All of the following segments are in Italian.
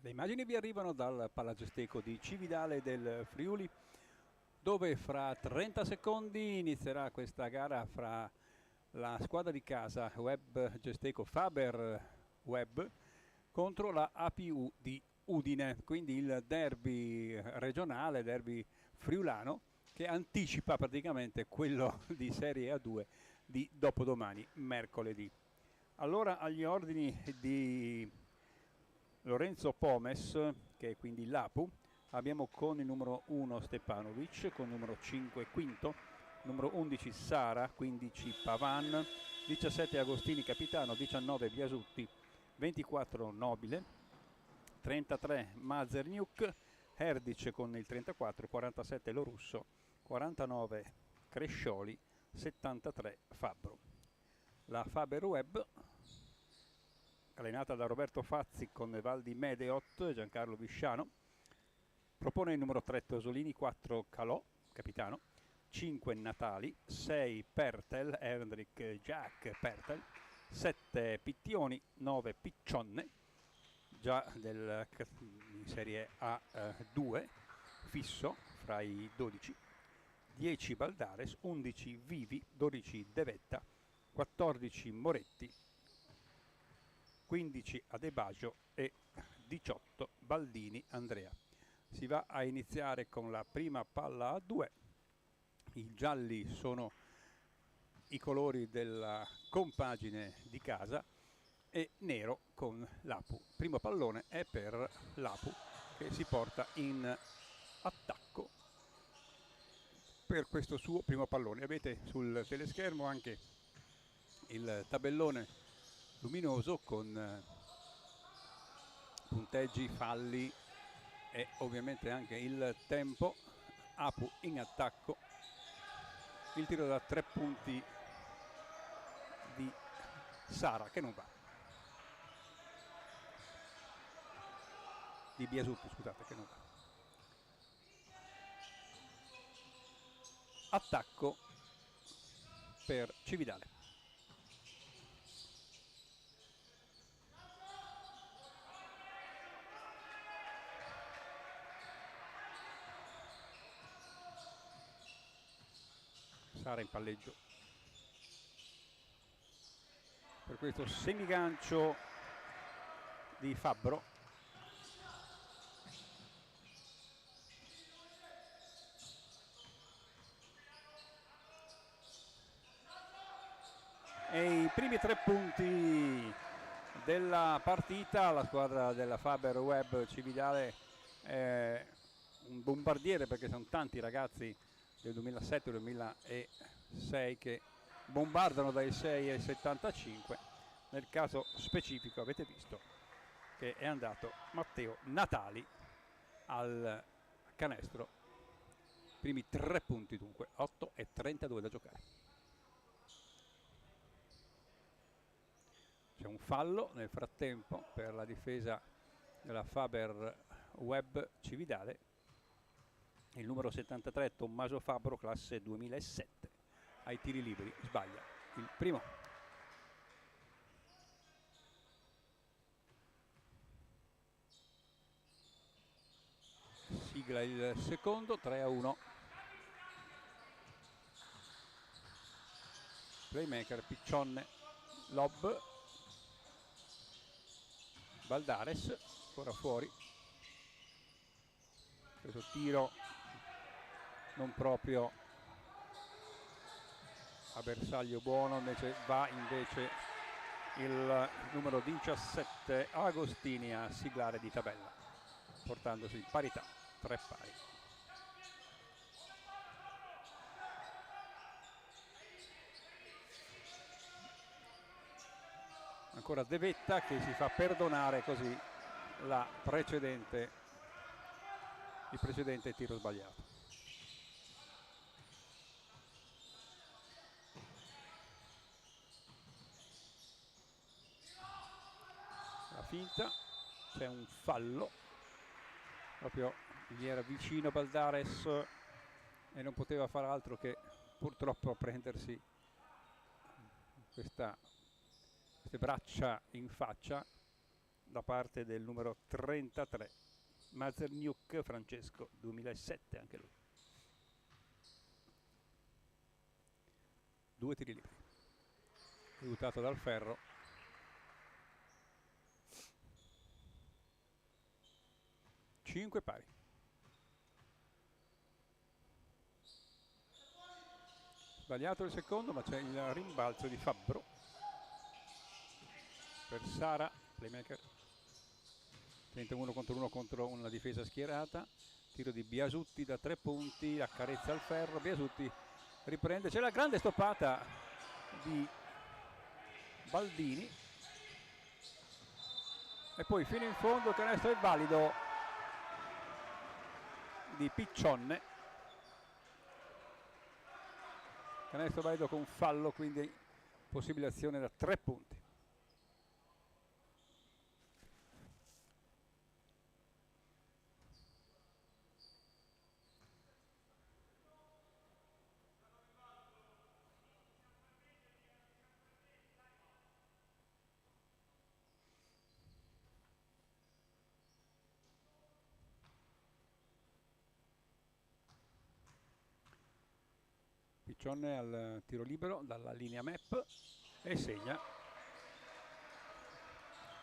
Le immagini vi arrivano dal Palagesteco di Cividale del Friuli, dove fra 30 secondi inizierà questa gara fra la squadra di casa Web Gesteco Faber Web contro la APU di Udine, quindi il derby regionale, derby friulano, che anticipa praticamente quello di Serie A2 di dopodomani, mercoledì. Allora, agli ordini di Lorenzo Pomes, che è quindi l'Apu, abbiamo con il numero 1 Stepanovic, con il numero 5 Quinto, numero 11 Sara, 15 Pavan, 17 Agostini capitano, 19 Biasutti, 24 Nobile, 33 Mazerniuk, Herdic con il 34, 47 Lorusso, 49 Crescioli, 73 Fabbro. La Faber Web, allenata da Roberto Fazzi con Valdi Medeot e Giancarlo Visciano, propone il numero 3 Tosolini, 4 Calò, capitano, 5 Natali, 6 Pertel, Hendrik Jack Pertel, 7 Pittioni, 9 Piccionne, già in Serie A2, fisso fra i 12, 10 Baldares, 11 Vivi, 12 Devetta, 14 Moretti, 15 Adebaggio e 18 Baldini Andrea. Si va a iniziare con la prima palla a 2. I gialli sono i colori della compagine di casa e nero con l'Apu. Primo pallone è per l'Apu, che si porta in attacco per questo suo primo pallone. Avete sul teleschermo anche il tabellone luminoso con punteggi, falli e ovviamente anche il tempo. Apu in attacco, il tiro da 3 punti di Sara che non va, di Biasutti scusate, che non va. Attacco per Cividale. Sara in palleggio per questo semigancio di Fabbro. E i primi 3 punti della partita, la squadra della Faber Web Cividale è un bombardiere, perché sono tanti ragazzi del 2007-2006 che bombardano dai 6 ai 75. Nel caso specifico avete visto che è andato Matteo Natali al canestro. Primi 3 punti dunque, 8:32 da giocare. C'è un fallo nel frattempo per la difesa della Faber Web Cividale. Il numero 73 Tommaso Fabbro, classe 2007, ai tiri liberi sbaglia il primo. Sigla il secondo, 3-1. Playmaker Piccionne, lob, Baldares ancora fuori, questo tiro non proprio a bersaglio buono, invece va il numero 17 Agostini a siglare di tabella, portandosi in parità, 3 pari. Ancora De Vetta che si fa perdonare così il precedente tiro sbagliato. La finta, c'è un fallo, proprio gli era vicino Baldares e non poteva fare altro che purtroppo prendersi queste braccia in faccia da parte del numero 33 Mazerniuk Francesco, 2007 anche lui. 2 tiri liberi, aiutato dal ferro. Cinque pari. Sbagliato il secondo, ma c'è il rimbalzo di Fabbro per Sara, playmaker. 31 contro 1 contro una difesa schierata. Tiro di Biasutti da 3 punti, accarezza il ferro. Biasutti riprende, c'è la grande stoppata di Baldini e poi fino in fondo il canestro è valido di Piccionne, canestro valido con fallo, quindi possibile azione da 3 punti. Piccionne al tiro libero dalla linea Map e segna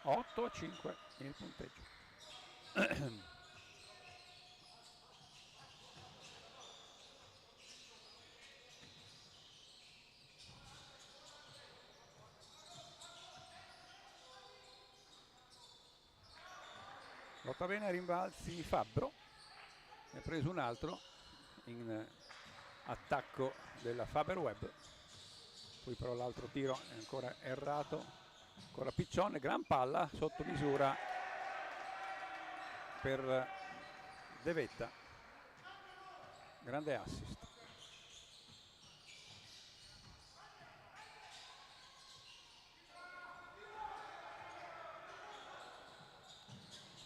8-5 il punteggio. Lotta bene ai rimbalzi Fabbro, ne ha preso un altro in attacco della Faberweb, poi però l'altro tiro è ancora errato, ancora Piccionne, gran palla sotto misura per De Vetta, grande assist.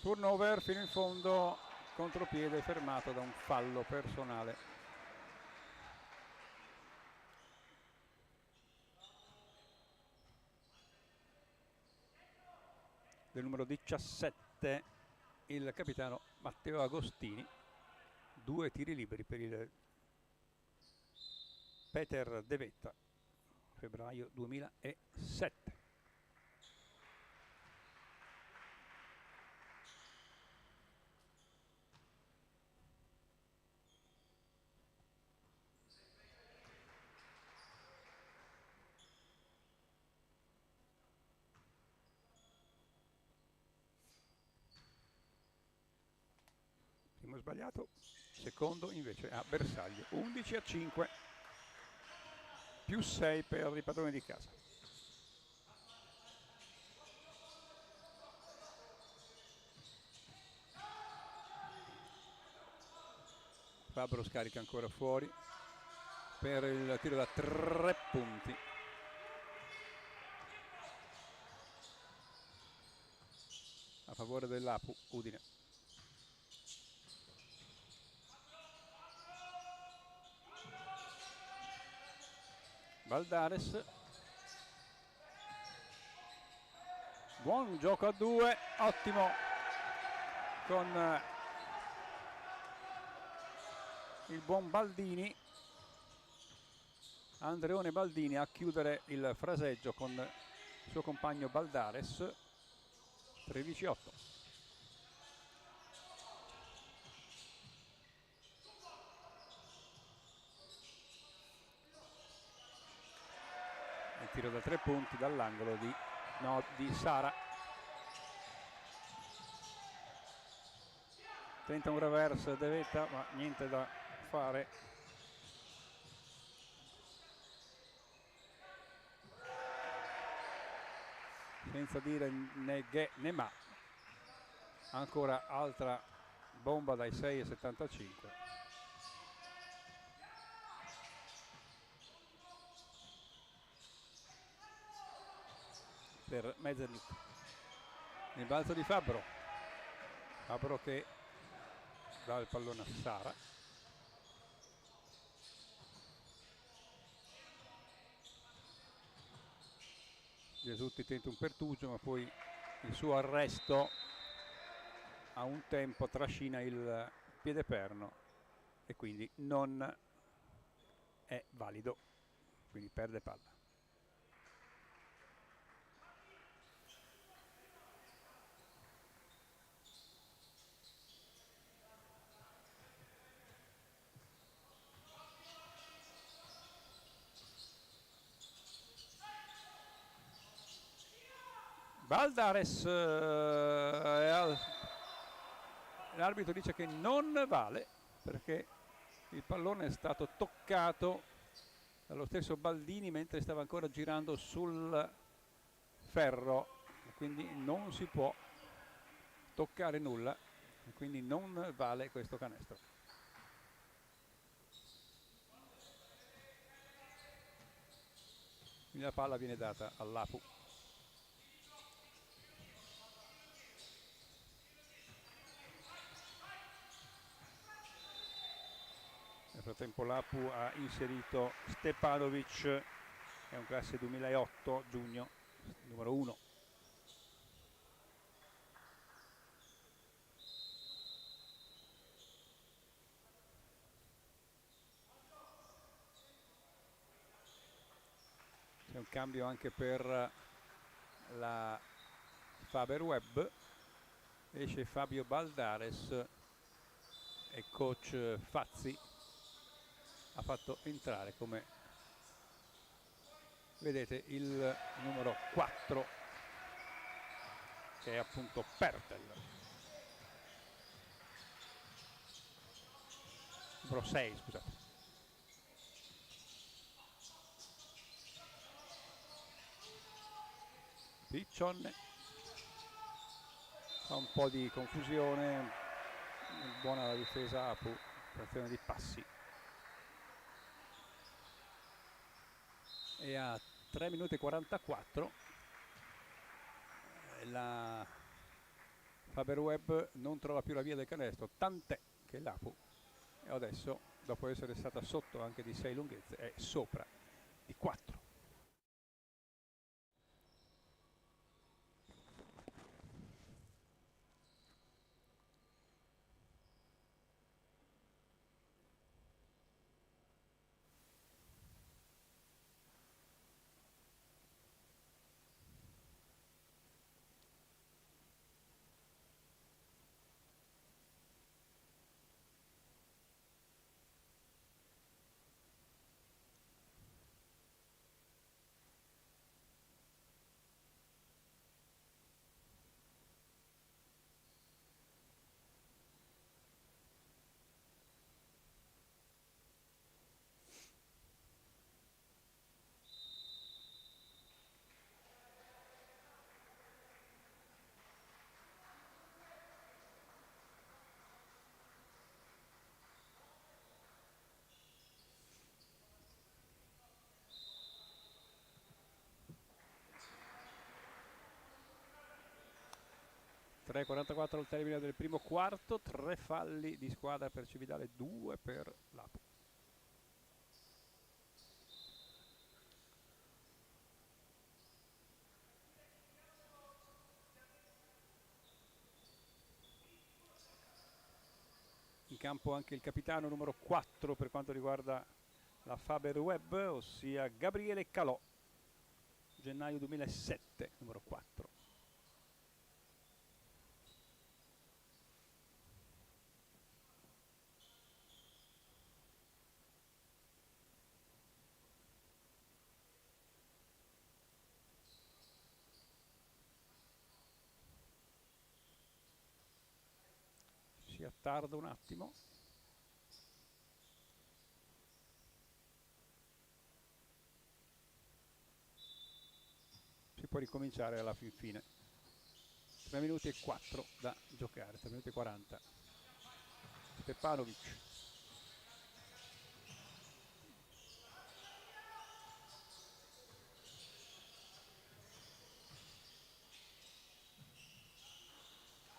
Turnover fino in fondo, contropiede fermato da un fallo personale. Del numero 17 il capitano Matteo Agostini, 2 tiri liberi per il Peter De Vetta, febbraio 2007. Primo sbagliato, secondo invece a bersaglio, 11-5, più 6 per i padroni di casa. Fabbro scarica ancora fuori per il tiro da 3 punti. A favore dell'Apu Udine. Baldares, buon gioco a 2, ottimo con il buon Baldini, Andreone Baldini a chiudere il fraseggio con il suo compagno Baldares, 13-8. tiro da 3 punti dall'angolo di Sara. Tenta un reverse De Veta, ma niente da fare. Senza dire né ghe né ma. Ancora altra bomba dai 6,75. Per Mezzernich. Il balzo di Fabbro che dà il pallone a Sara. Gesutti tenta un pertugio, ma poi il suo arresto a un tempo trascina il piede perno e quindi non è valido, quindi perde palla. Baldares, l'arbitro dice che non vale perché il pallone è stato toccato dallo stesso Baldini mentre stava ancora girando sul ferro, quindi non si può toccare nulla, quindi non vale questo canestro. Quindi la palla viene data all'Apu. Nel frattempo l'Apu ha inserito Stepanovic, che è un classe 2008, giugno, numero 1. C'è un cambio anche per la Faber Web, esce Fabio Baldares e coach Fazzi ha fatto entrare, come vedete, il numero 4 che è appunto Pertel, numero 6 scusate. Piccion fa un po' di confusione, buona la difesa Apu, frazione di passi. E a 3 minuti e 44 la Faber Web non trova più la via del canestro, tant'è che l'Apu adesso, dopo essere stata sotto anche di 6 lunghezze, è sopra di 4. e 44 al termine del primo quarto, 3 falli di squadra per Cividale, 2 per l'Apu. In campo anche il capitano numero 4 per quanto riguarda la Faber Web, ossia Gabriele Calò, gennaio 2007, numero 4. Attardo un attimo. Si può ricominciare alla fin fine. 3 minuti e 4 da giocare, 3 minuti e 40. Stepanovic.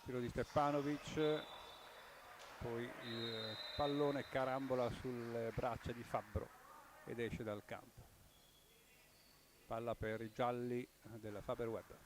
Tiro di Stepanovic, poi il pallone carambola sulle braccia di Fabbro ed esce dal campo. Palla per i gialli della Faber Web.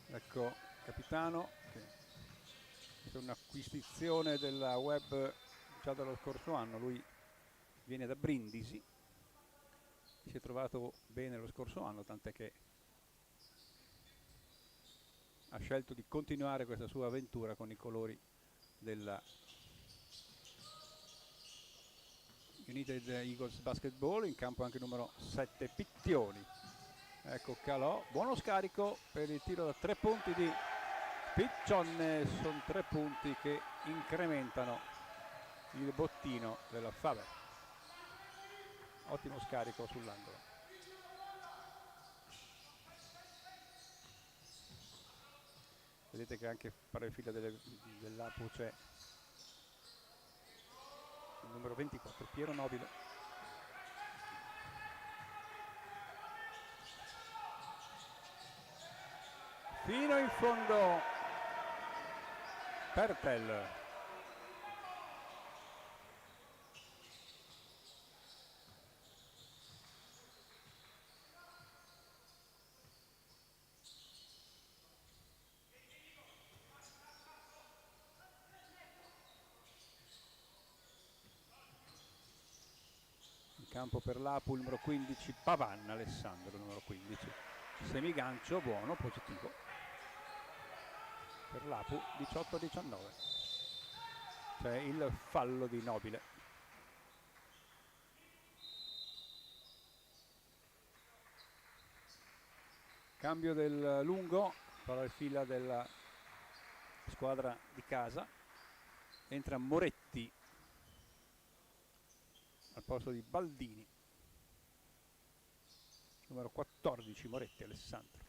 Ecco Capitano, che è un'acquisizione della Web già dallo scorso anno. Lui viene da Brindisi, si è trovato bene lo scorso anno, tant'è che ha scelto di continuare questa sua avventura con i colori della United Eagles Basketball. In campo anche il numero 7 Pittioni. Ecco Calò, buono scarico per il tiro da 3 punti di Piccionne. Sono 3 punti che incrementano il bottino della Faber. Ottimo scarico sull'angolo. Vedete che anche per il filo dell'Apu c'è il numero 24 Piero Nobile. Fino in fondo Pertel. In campo per l'Apu il numero 15 Pavan Alessandro, numero 15. Semigancio buono, positivo. Per l'Apu 18-19. C'è il fallo di Nobile. Cambio del lungo per la fila della squadra di casa. Entra Moretti al posto di Baldini. Numero 14 Moretti Alessandro.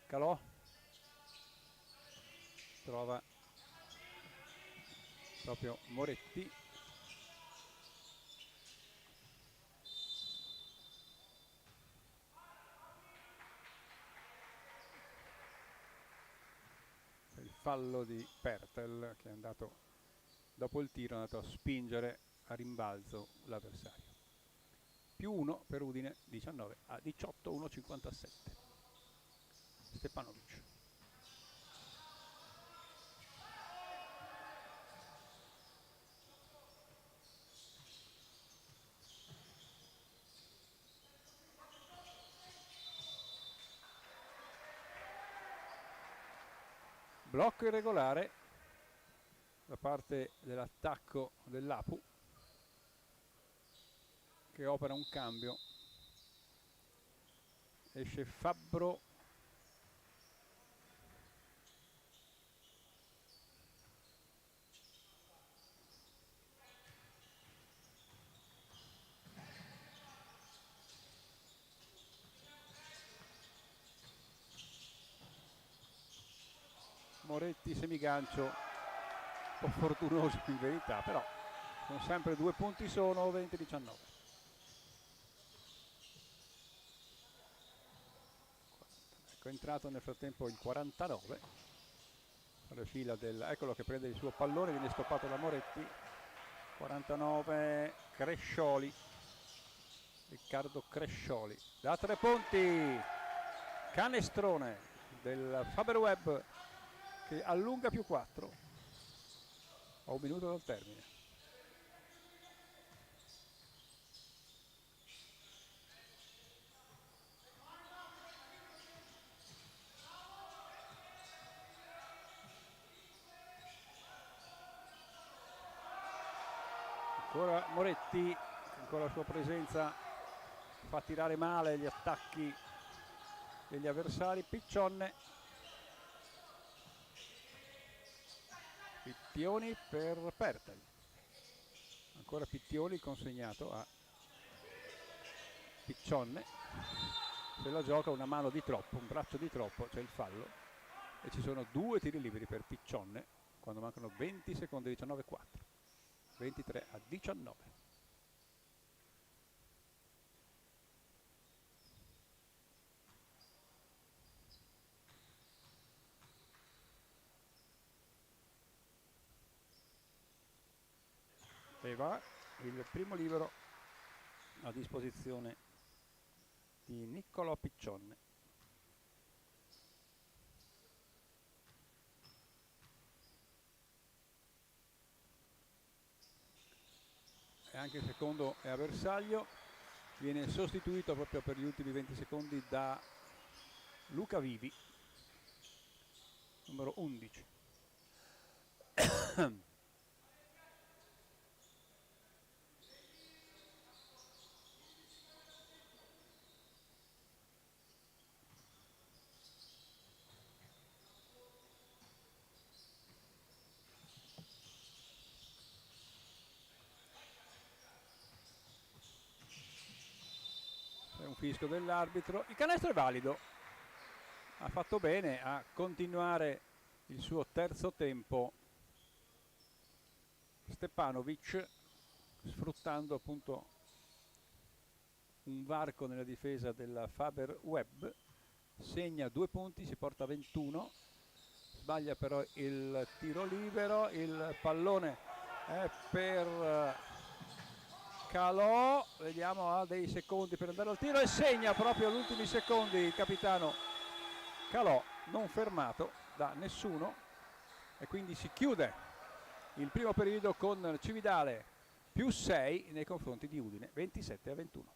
Calò trova proprio Moretti. Il fallo di Pertel, che è andato dopo il tiro, è andato a spingere a rimbalzo l'avversario. Più 1 per Udine, 19-18, 1,57. Stepanovic. Blocco irregolare da parte dell'attacco dell'Apu, che opera un cambio. Esce Fabbro. Moretti semigancio, un po' fortunoso in verità, però sono sempre 2 punti, sono 20-19. Ecco, è entrato nel frattempo il 49 alle fila del, eccolo che prende il suo pallone, viene stoppato da Moretti. 49 Crescioli, Riccardo Crescioli da 3 punti, canestrone del Faber Web che allunga più 4 a 1 minuto dal termine. Ancora Moretti, ancora la sua presenza fa tirare male gli attacchi degli avversari. Piccionne, Pittioni per Pertel, ancora Pittioni consegnato a Piccionne, se la gioca una mano di troppo, un braccio di troppo, c'è il fallo e ci sono 2 tiri liberi per Piccionne quando mancano 20 secondi, 19-4, 23-19. E va il primo libero a disposizione di Niccolò Piccionne. E anche il secondo è a bersaglio, viene sostituito proprio per gli ultimi 20 secondi da Luca Vivi, numero 11. Un fischio dell'arbitro, il canestro è valido, ha fatto bene a continuare il suo terzo tempo Stepanovic, sfruttando appunto un varco nella difesa della Faber Web. Segna 2 punti, si porta a 21, sbaglia però il tiro libero, il pallone è per Calò, vediamo, ha dei secondi per andare al tiro e segna proprio agli ultimi secondi il capitano Calò, non fermato da nessuno, e quindi si chiude il primo periodo con Cividale più 6 nei confronti di Udine, 27-21.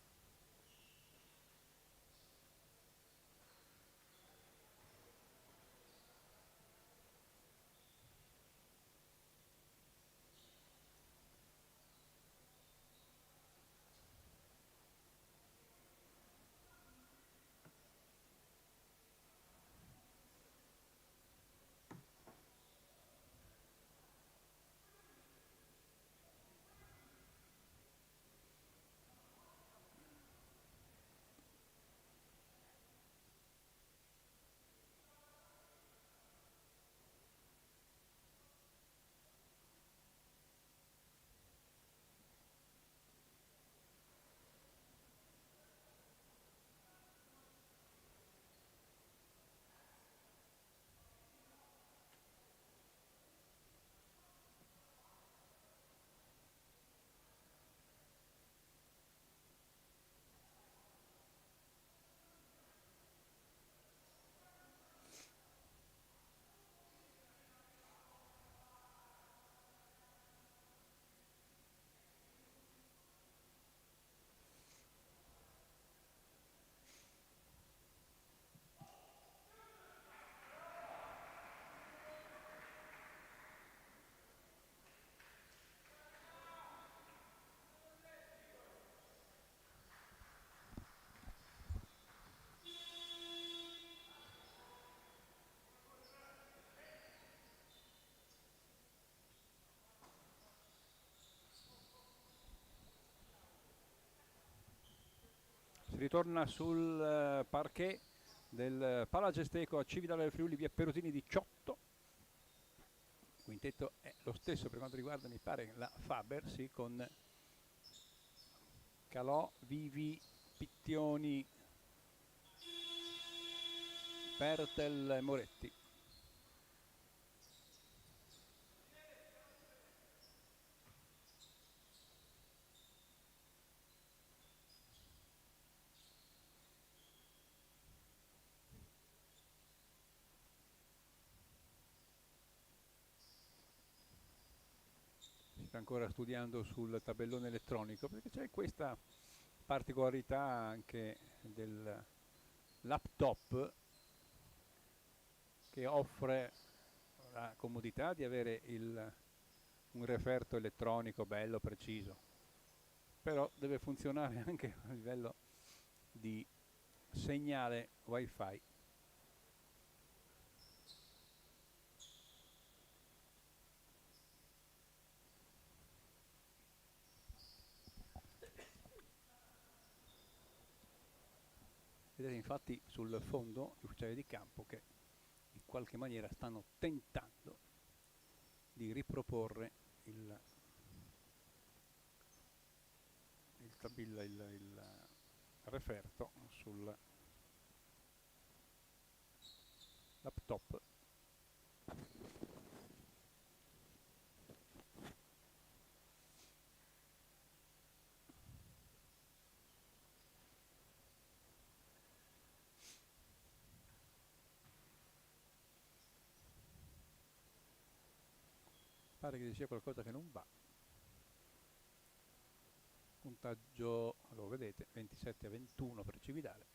Si ritorna sul parquet del Palagesteco a Cividale del Friuli, via Perutini 18. Il quintetto è lo stesso per quanto riguarda, mi pare, la Faber, sì, con Calò, Vivi, Pittioni, Pertel e Moretti. Sta ancora studiando sul tabellone elettronico, perché c'è questa particolarità anche del laptop che offre la comodità di avere un referto elettronico bello, preciso, però deve funzionare anche a livello di segnale wifi. Vedete infatti sul fondo gli ufficiali di campo che in qualche maniera stanno tentando di riproporre il referto sul laptop. Pare che ci sia qualcosa che non va. Puntaggio, lo vedete, 27-21 per Cividale.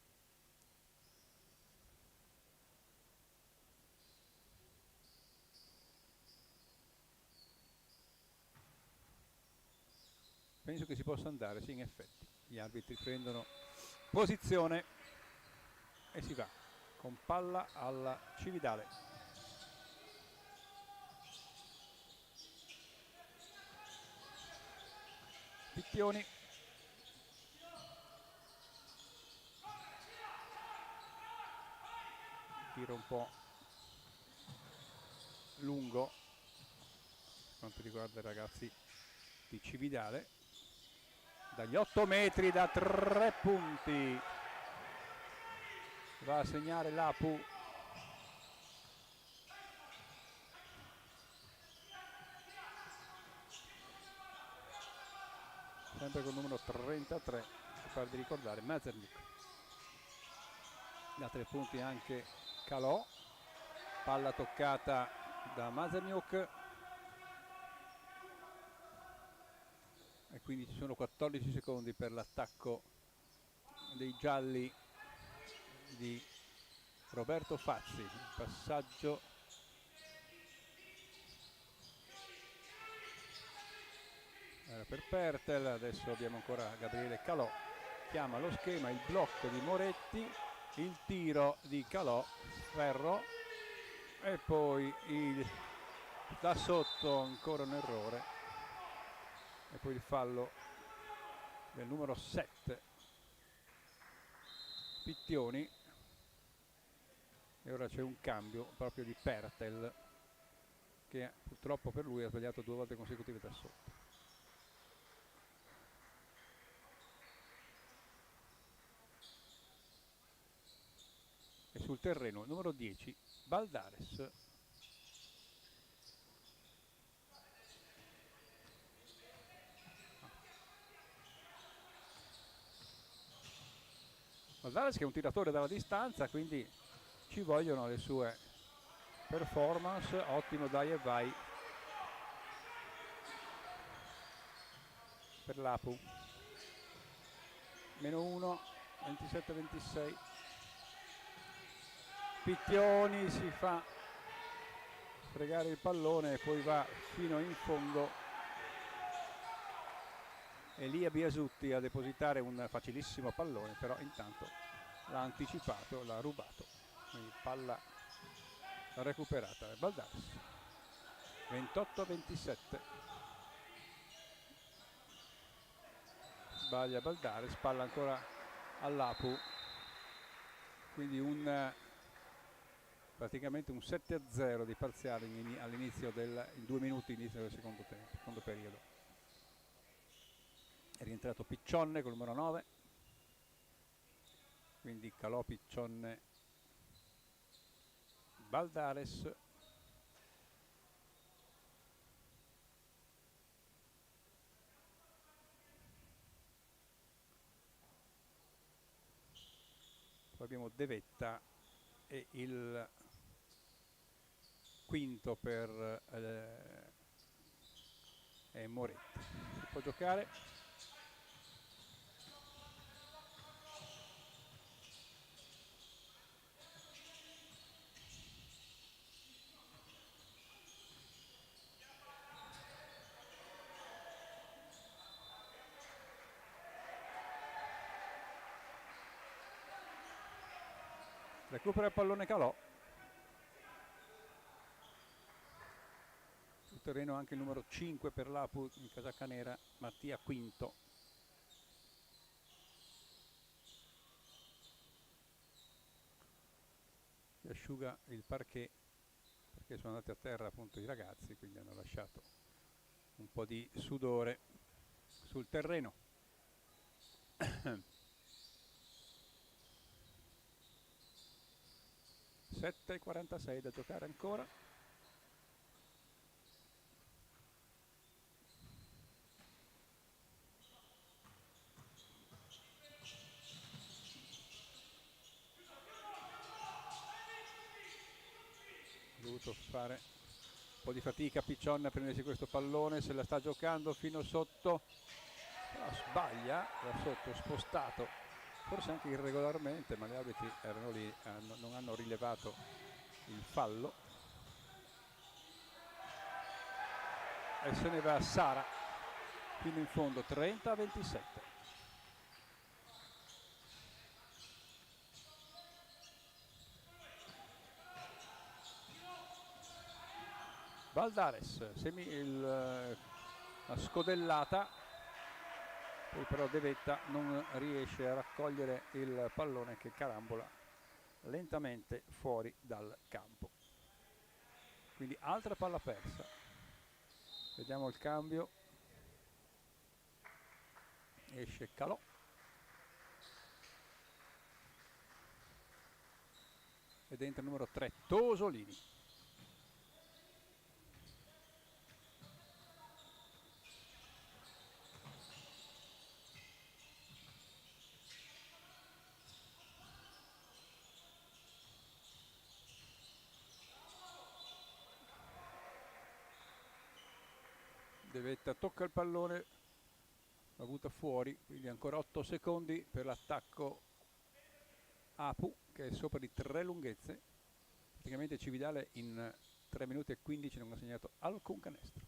Penso che si possa andare, sì, in effetti. Gli arbitri prendono posizione e si va con palla alla Cividale. Pittioni. Tiro un po' lungo per quanto riguarda i ragazzi di Cividale. Dagli 8 metri da 3 punti va a segnare l'Apu. Sempre con il numero 33, mi pare di ricordare, Mazernik. Da 3 punti anche Calò, palla toccata da Mazerniuk e quindi ci sono 14 secondi per l'attacco dei gialli di Roberto Fazzi. Il passaggio era per Pertel, adesso abbiamo ancora Gabriele Calò, chiama lo schema, il blocco di Moretti, il tiro di Calò, ferro, e poi da sotto ancora un errore e poi il fallo del numero 7 Pittioni, e ora c'è un cambio proprio di Pertel che purtroppo per lui ha sbagliato 2 volte consecutive da sotto. E sul terreno il numero 10 Baldares. Baldares che è un tiratore dalla distanza, quindi ci vogliono le sue performance. Ottimo dai e vai per l'Apu. -1, 27-26. Pittioni si fa fregare il pallone e poi va fino in fondo Elia Biasutti a depositare un facilissimo pallone, però intanto l'ha anticipato, l'ha rubato, quindi palla recuperata da Baldares. 28-27. Sbaglia Baldares, palla ancora all'Apu, quindi praticamente un 7-0 di parziale all'inizio in 2 minuti inizio del secondo periodo. È rientrato Piccionne col numero 9, quindi Calò, Piccionne, Baldares. Poi abbiamo De Vetta e il quinto per Moretti. Si può giocare. Recupera il pallone Calò. Sul terreno anche il numero 5 per l'Apu in casacca nera, Mattia Quinto. Si asciuga il parquet perché sono andati a terra appunto i ragazzi, quindi hanno lasciato un po' di sudore sul terreno. 7:46 da giocare ancora. Ha dovuto fare un po' di fatica Piccion a prendersi questo pallone, se la sta giocando fino sotto, però sbaglia da sotto, spostato forse anche irregolarmente, ma gli arbitri erano lì, non hanno rilevato il fallo e se ne va Sara fino in fondo. 30-27. Baldares, la scodellata, poi però De Vetta non riesce a raccogliere il pallone che carambola lentamente fuori dal campo. Quindi altra palla persa. Vediamo il cambio. Esce Calò. Ed entra il numero 3, Tosolini. De Vetta tocca il pallone, l'ha butta fuori, quindi ancora 8 secondi per l'attacco Apu che è sopra di 3 lunghezze. Praticamente Cividale in 3 minuti e 15 non ha segnato alcun canestro.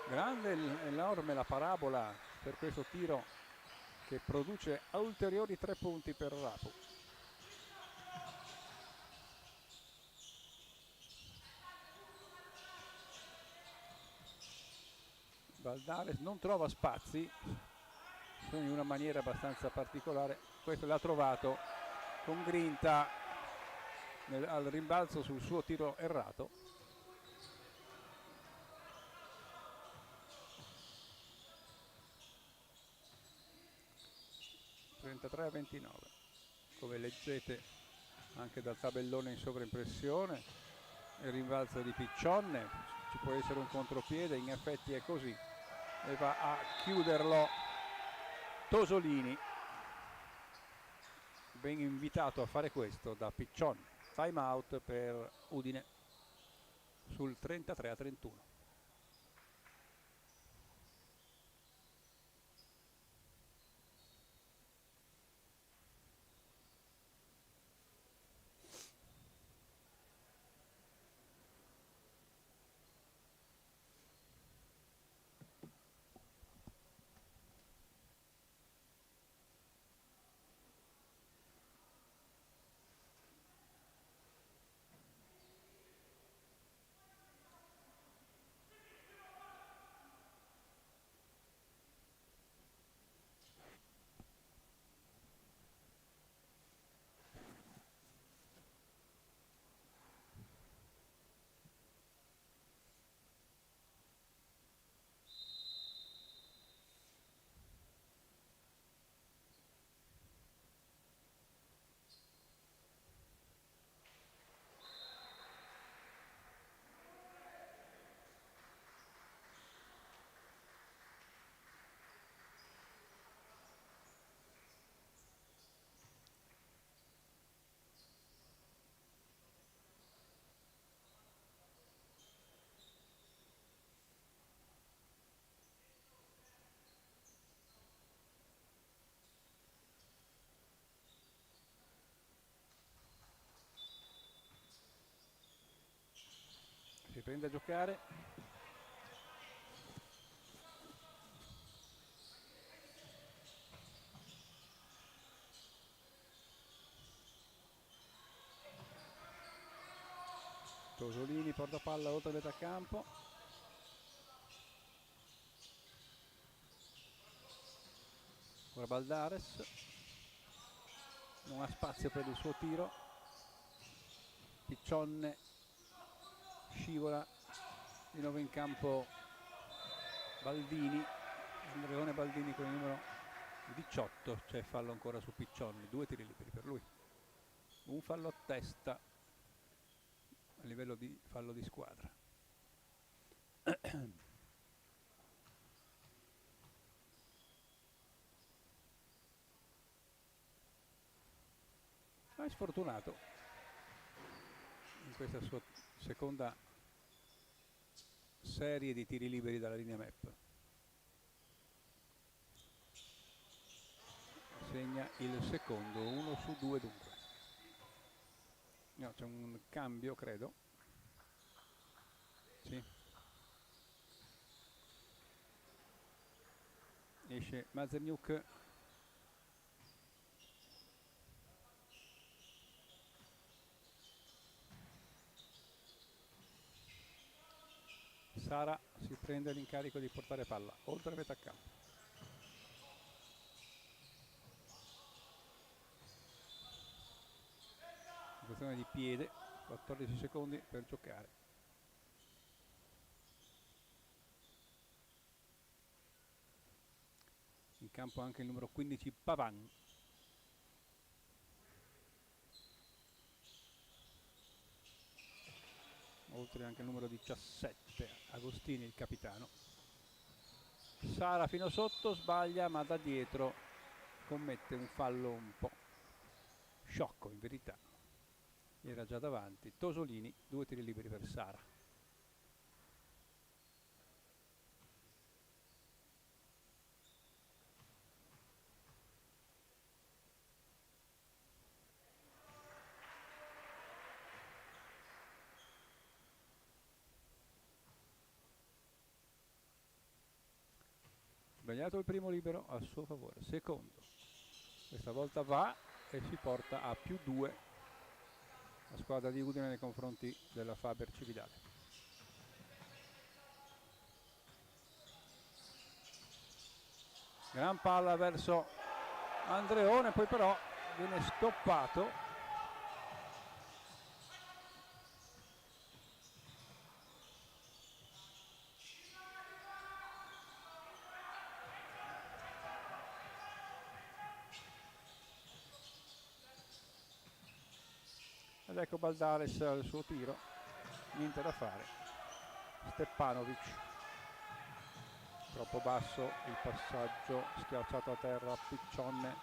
Grande, enorme la parabola per questo tiro che produce ulteriori 3 punti per Apu. Baldares non trova spazi in una maniera abbastanza particolare, questo l'ha trovato con grinta al rimbalzo sul suo tiro errato. (33-29). Come leggete anche dal tabellone in sovraimpressione, il rimbalzo di Piccionne, ci può essere un contropiede, in effetti è così, e va a chiuderlo Tosolini, ben invitato a fare questo da Piccionne. Time out per Udine sul 33-31. Si prende a giocare Tosolini porta palla oltre metà campo. Ora Baldares non ha spazio per il suo tiro. Piccionne scivola di nuovo in campo Baldini, Andreone Baldini con il numero 18. C'è fallo ancora su Piccionne, 2 tiri liberi per lui, un fallo a testa a livello di fallo di squadra. Ma è sfortunato in questa sua seconda serie di tiri liberi dalla linea map. Segna il secondo, 1 su 2 dunque. No, c'è un cambio credo. Sì. Esce Mazerniuk. Sara si prende l'incarico di portare palla oltre metà campo. Posizione di piede, 14 secondi per giocare. In campo anche il numero 15 Pavan. Oltre anche il numero 17 Agostini, il capitano. Sara fino sotto, sbaglia, ma da dietro commette un fallo un po' sciocco in verità. Era già davanti. Tosolini, 2 tiri liberi per Sara. Sbagliato il primo libero a suo favore. Secondo. Questa volta va e si porta a +2 la squadra di Udine nei confronti della Faber Cividale. Gran palla verso Andreone, poi però viene stoppato. Ed ecco Baldares al suo tiro, niente da fare. Stepanovic, troppo basso il passaggio, schiacciato a terra Piccionne,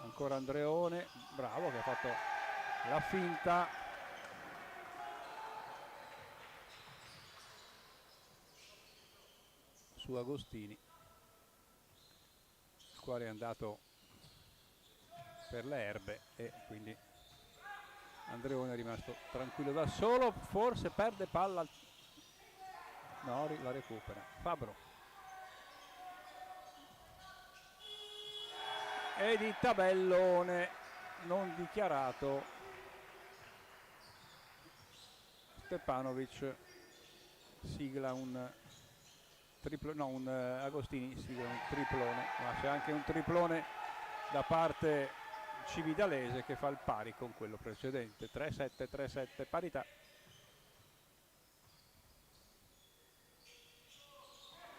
ancora Andreone, bravo che ha fatto la finta. Su Agostini, il quale è andato per le erbe e quindi Andreone è rimasto tranquillo da solo, forse perde palla, no, la recupera Fabro e di tabellone non dichiarato. Stepanovic sigla un triplo, no, un Agostini sigla un triplone, ma c'è anche un triplone da parte cividalese che fa il pari con quello precedente. 3-7, 3-7, parità.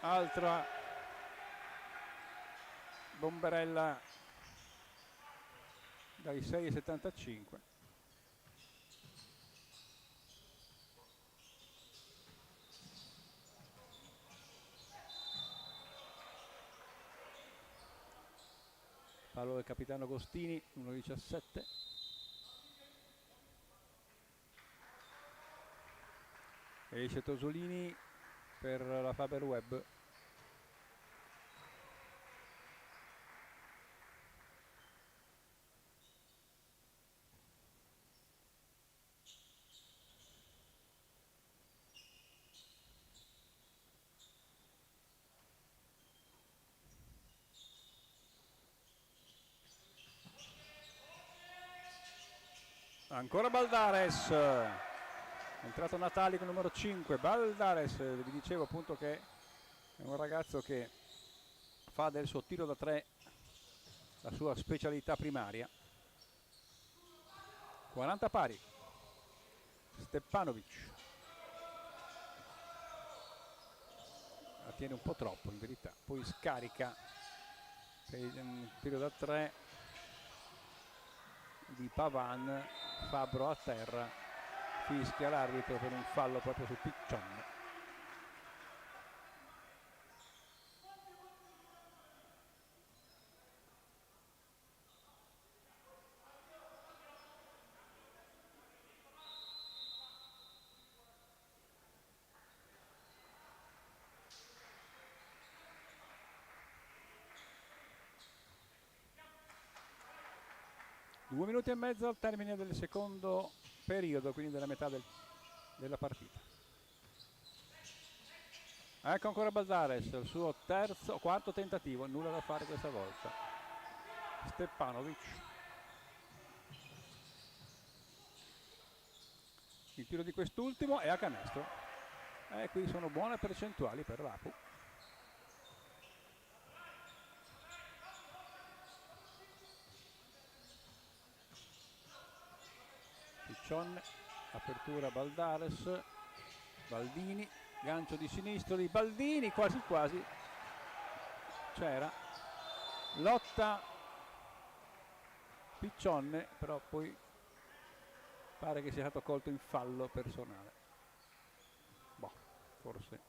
Altra bomberella dai 6,75. Fallo del capitano Agostini, 1,17. Esce Tosolini per la Faber Web. Ancora Baldares, È entrato Natali con il numero 5, Baldares, vi dicevo appunto che è un ragazzo che fa del suo tiro da 3 la sua specialità primaria. 40 pari. Stepanovic la tiene un po' troppo in verità, poi scarica per il tiro da 3 di Pavan. Fabbro a terra, fischia l'arbitro per un fallo proprio su Piccion. Due minuti e mezzo al termine del secondo periodo, quindi della metà della partita. Ecco ancora Baldares, il suo quarto tentativo, nulla da fare questa volta. Stepanovic. Il tiro di quest'ultimo è a canestro. E qui sono buone percentuali per l'Apu. Piccion, apertura Baldares, Baldini, gancio di sinistro di Baldini, quasi quasi c'era lotta Piccionne, però poi pare che sia stato colto in fallo personale. Boh, forse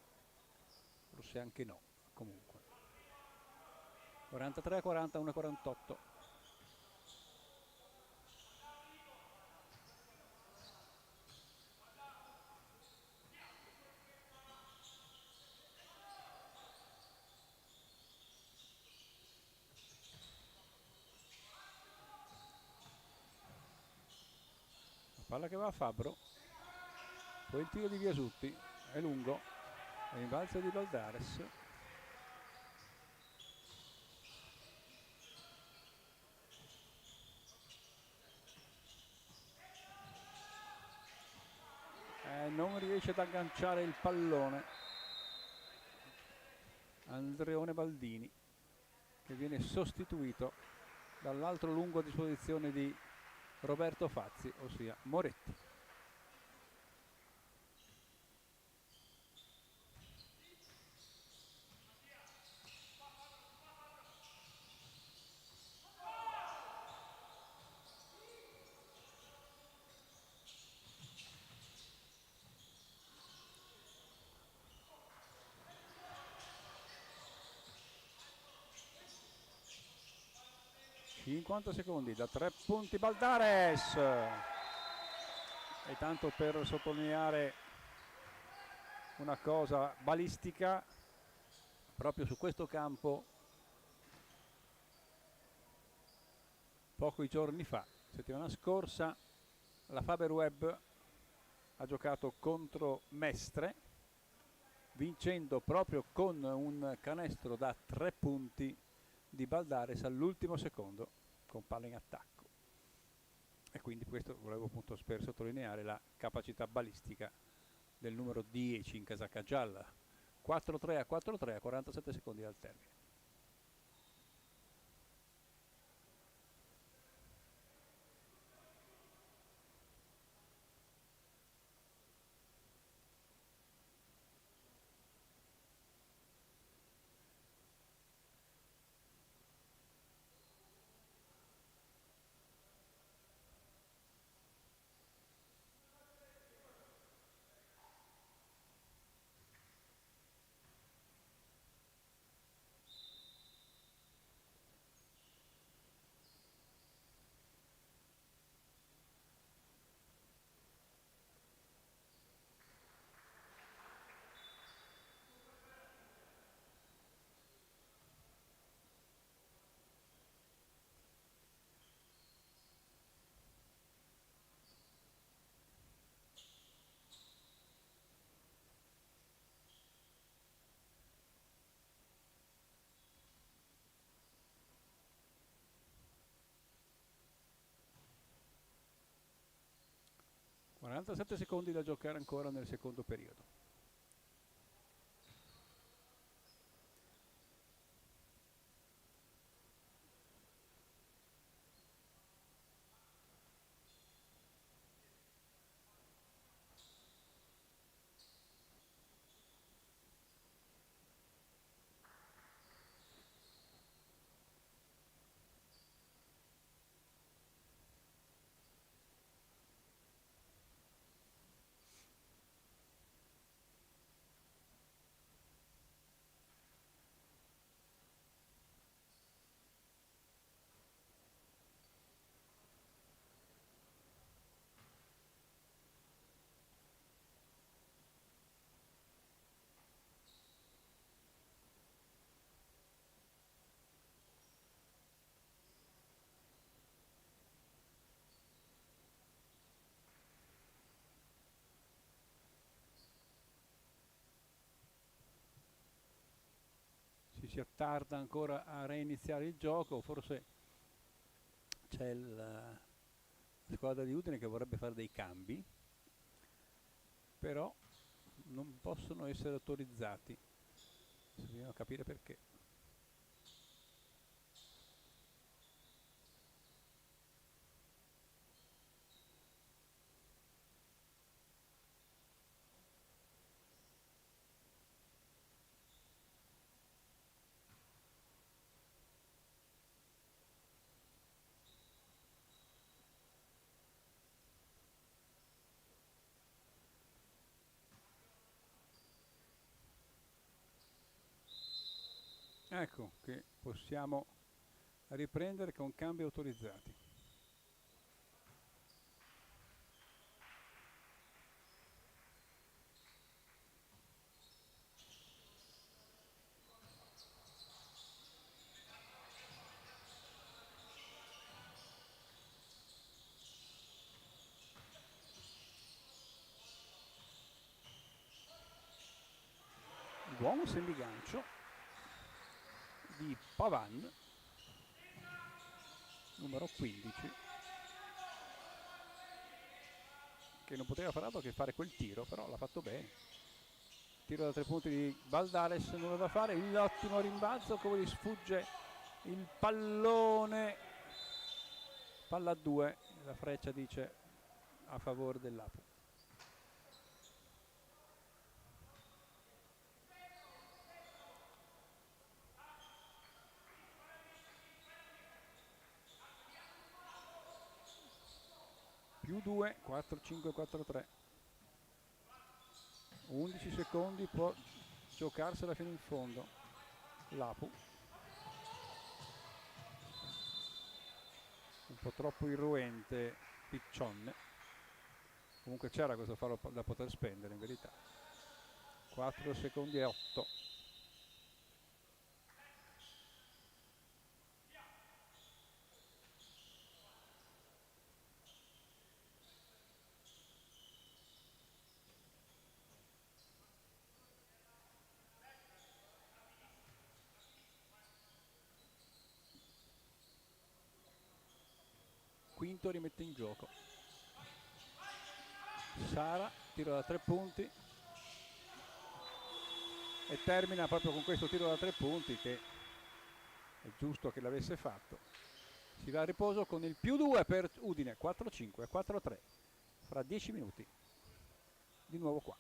anche no, comunque. 43 41 48. Palla che va a Fabbro, poi il tiro di Biasutti, è lungo, rimbalzo di Baldares. Non riesce ad agganciare il pallone Andreone Baldini, che viene sostituito dall'altro lungo a disposizione di Roberto Fazzi, ossia Moretti. ...50 secondi da 3 punti Baldares, e tanto per sottolineare una cosa balistica, proprio su questo campo pochi giorni fa, settimana scorsa, la Faberweb ha giocato contro Mestre, vincendo proprio con un canestro da 3 punti di Baldares all'ultimo secondo con palla in attacco. E quindi questo volevo appunto per sottolineare la capacità balistica del numero 10 in casacca gialla. 4-3 a 4-3 a 47 secondi dal termine. 47 secondi da giocare ancora nel secondo periodo. Si attarda ancora a reiniziare il gioco, forse c'è la squadra di Udine che vorrebbe fare dei cambi, però non possono essere autorizzati. Dobbiamo capire perché. Ecco che possiamo riprendere con cambi autorizzati. Buon semigancio di Pavan, numero 15, che non poteva fare altro che fare quel tiro, però l'ha fatto bene. Tiro da 3 punti di Baldares, nulla da fare, l'ottimo rimbalzo, come gli sfugge il pallone, palla a 2, la freccia dice a favore dell'Apu. Più 2, 4, 5, 4, 3. 11 secondi, può giocarsela fino in fondo l'Apu. Un po' troppo irruente Piccionne. Comunque c'era questo fallo da poter spendere in verità. 4 secondi e 8. Quinto rimette in gioco. Sara, tiro da 3 punti e termina proprio con questo tiro da 3 punti che è giusto che l'avesse fatto. Si va a riposo con il più 2 per Udine, 4-5, 4-3, fra 10 minuti. Di nuovo qua.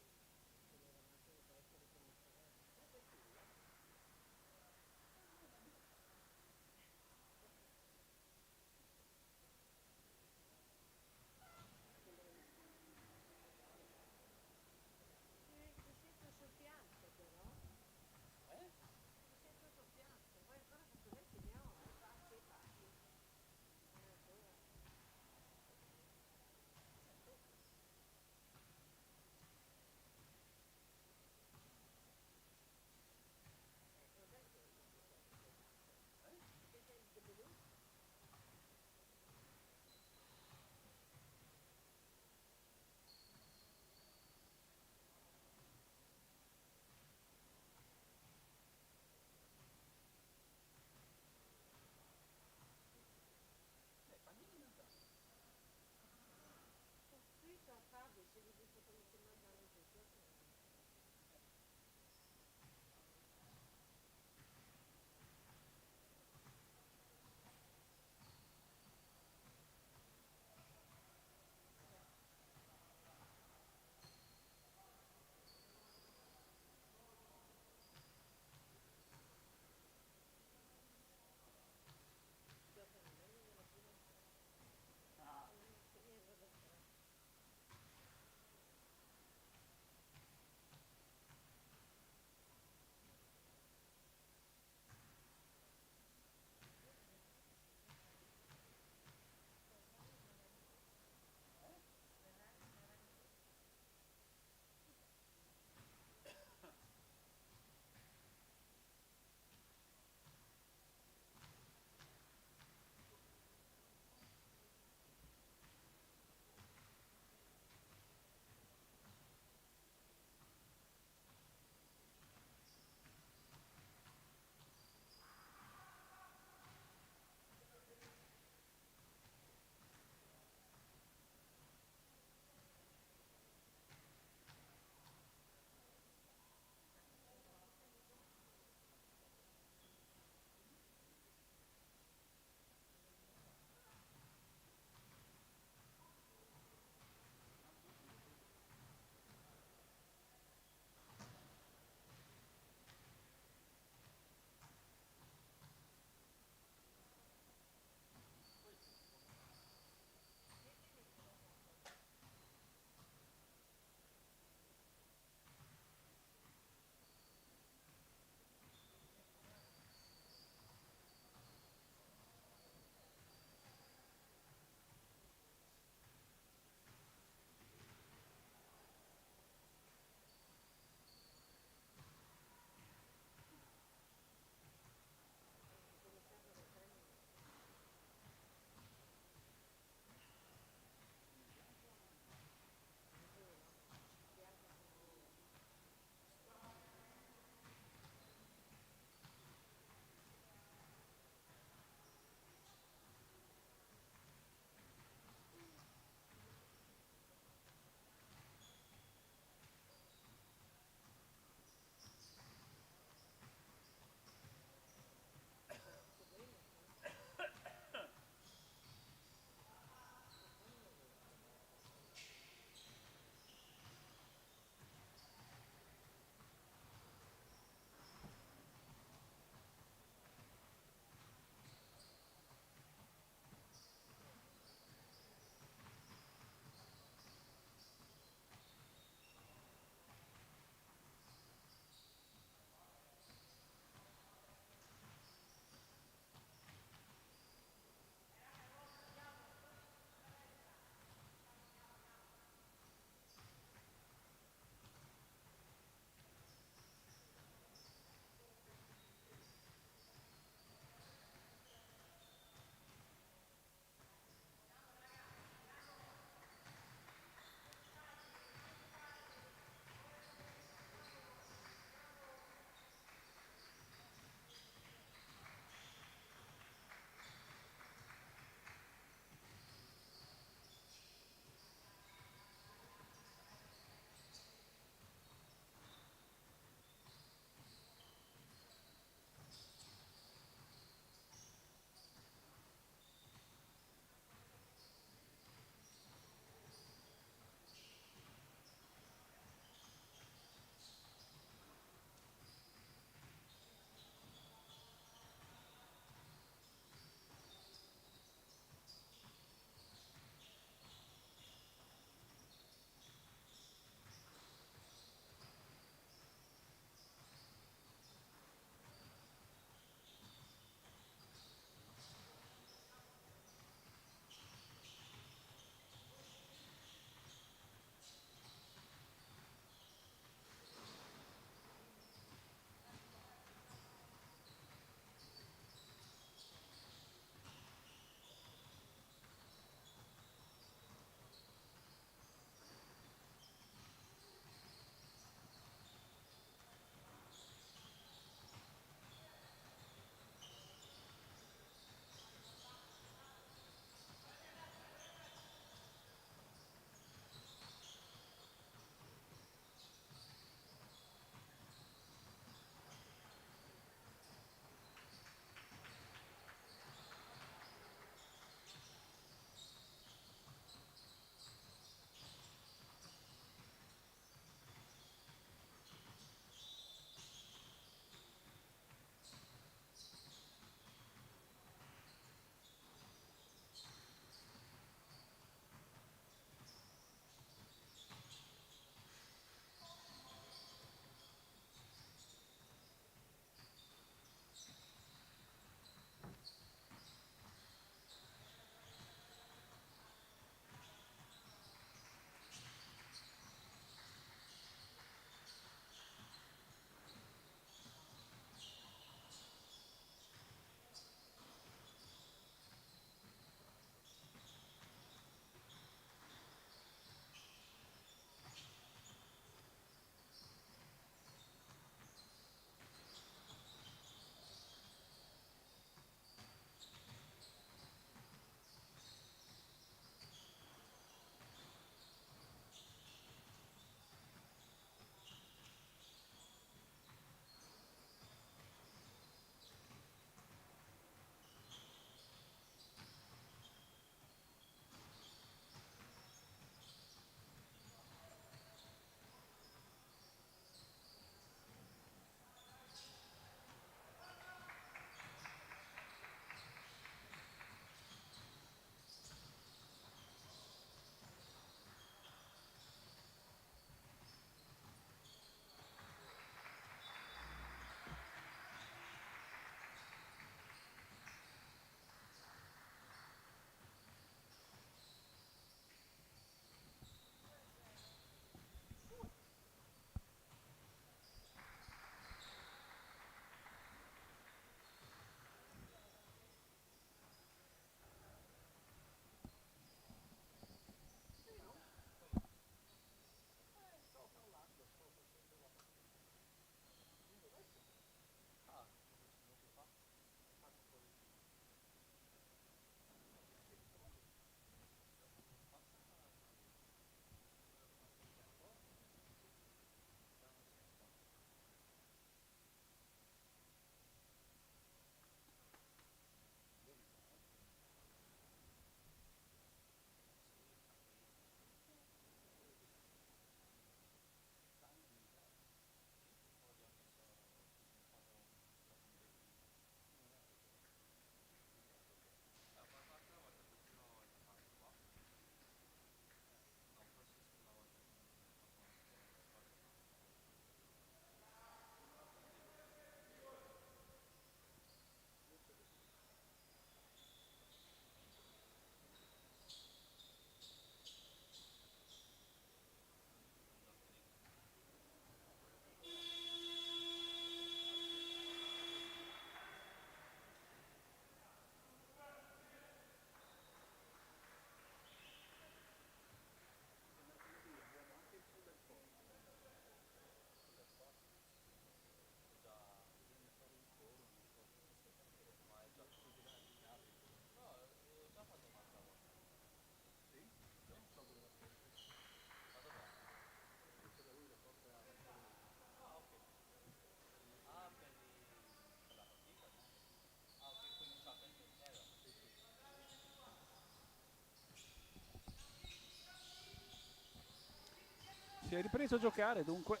Si è ripreso a giocare dunque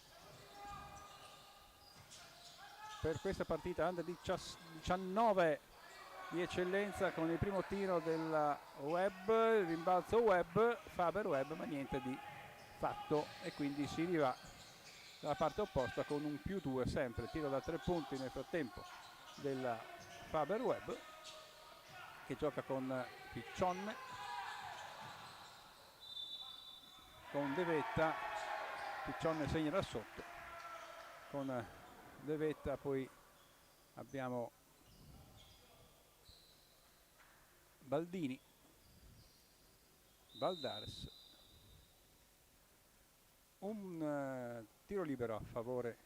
per questa partita under 19 di eccellenza, con il primo tiro della Webb, il rimbalzo Webb, Faber Webb, ma niente di fatto, e quindi si riva dalla parte opposta con un +2 sempre. Tiro da 3 punti nel frattempo della Faber Webb, che gioca con Piccionne, con De Vetta. Piccionne segna da sotto con De Vetta, poi abbiamo Baldini, Baldares, un tiro libero a favore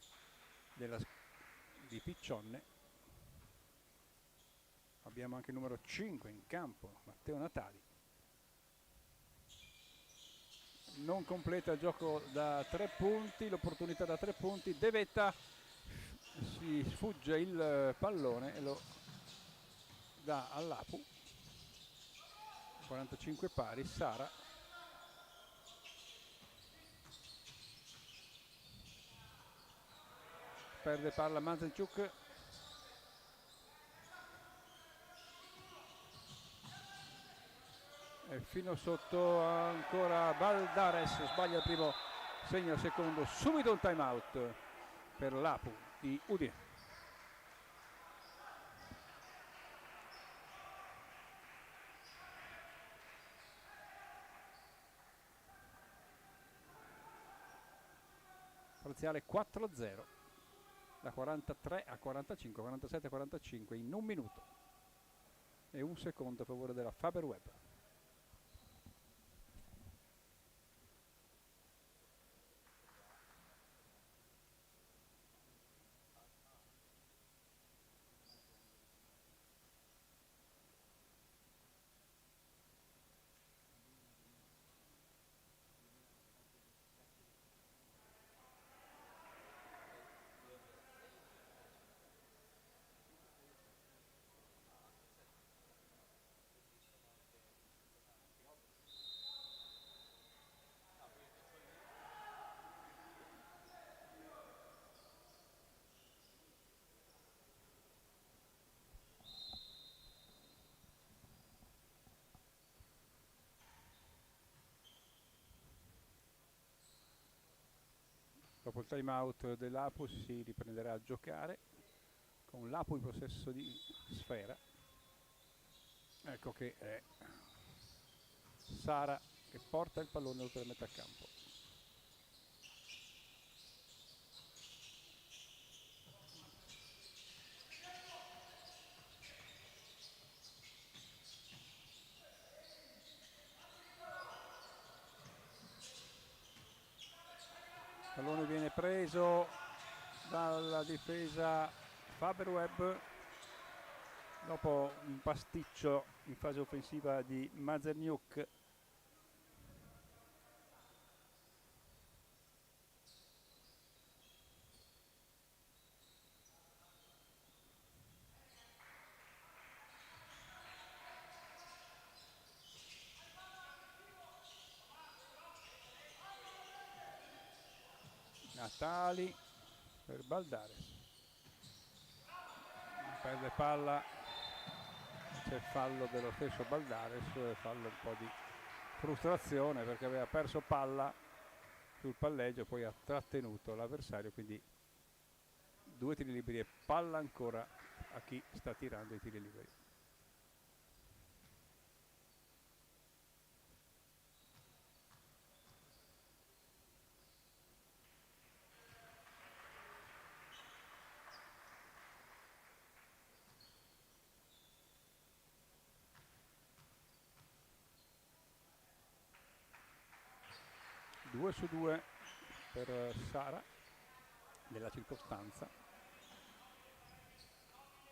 di Piccionne. Abbiamo anche il numero 5 in campo, Matteo Natali. Non completa il gioco da 3 punti, l'opportunità da 3 punti. De Vetta si sfugge il pallone e lo dà all'Apu. 45 pari. Sara, perde palla Mazanchuk, e fino sotto ancora Baldares, sbaglia il primo, segna il secondo. Subito un time out per l'Apu di Udine. Parziale 4-0, da 43 a 45, 47 a 45 in un minuto e un secondo a favore della Faber Webb. Dopo il time out dell'Apu si riprenderà a giocare con l'Apu in possesso di sfera. Ecco che è Sara che porta il pallone oltre la metà campo. Il pallone viene preso dalla difesa Faber Webb dopo un pasticcio in fase offensiva di Mazerniuk. Natali per Baldares, perde palla, c'è fallo dello stesso Baldares, fallo un po' di frustrazione perché aveva perso palla sul palleggio, poi ha trattenuto l'avversario, quindi 2 tiri liberi e palla ancora a chi sta tirando i tiri liberi. Due su 2 per Sara nella circostanza,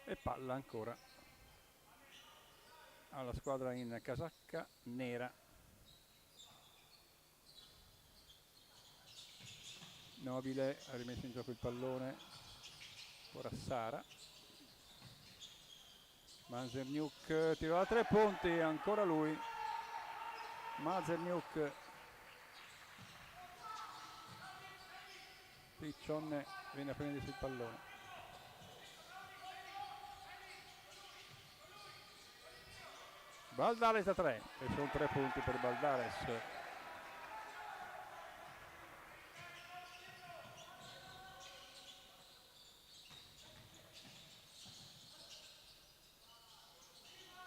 e palla ancora alla squadra in casacca nera. Nobile ha rimesso in gioco il pallone, ora Sara. Mazerniuk, tiro da 3 punti, ancora lui. Mazerniuk Piccione viene a prendersi il pallone. Baldares da 3 e sono 3 punti per Baldares.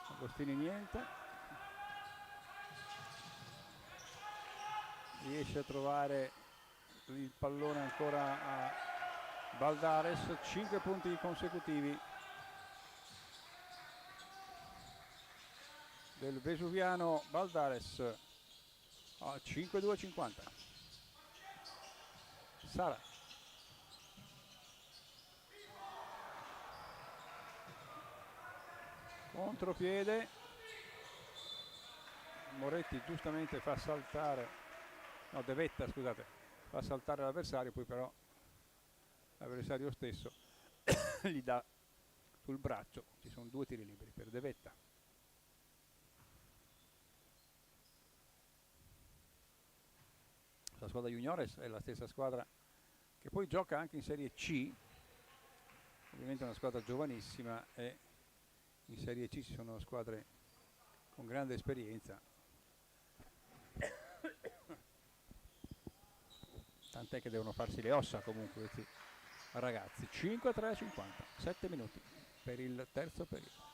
Agostini niente, riesce a trovare il pallone ancora a Baldares, 5 punti consecutivi del vesuviano Baldares a 5-2-50. Sara, contropiede, Moretti giustamente fa saltare, no, De Vetta, scusate, fa saltare l'avversario, poi però l'avversario stesso gli dà sul braccio. Ci sono 2 tiri liberi per De Vetta. La squadra juniores è la stessa squadra che poi gioca anche in Serie C, ovviamente è una squadra giovanissima, e in Serie C ci sono squadre con grande esperienza, tant'è che devono farsi le ossa comunque questi ragazzi. 5-3-50, 7 minuti per il terzo periodo.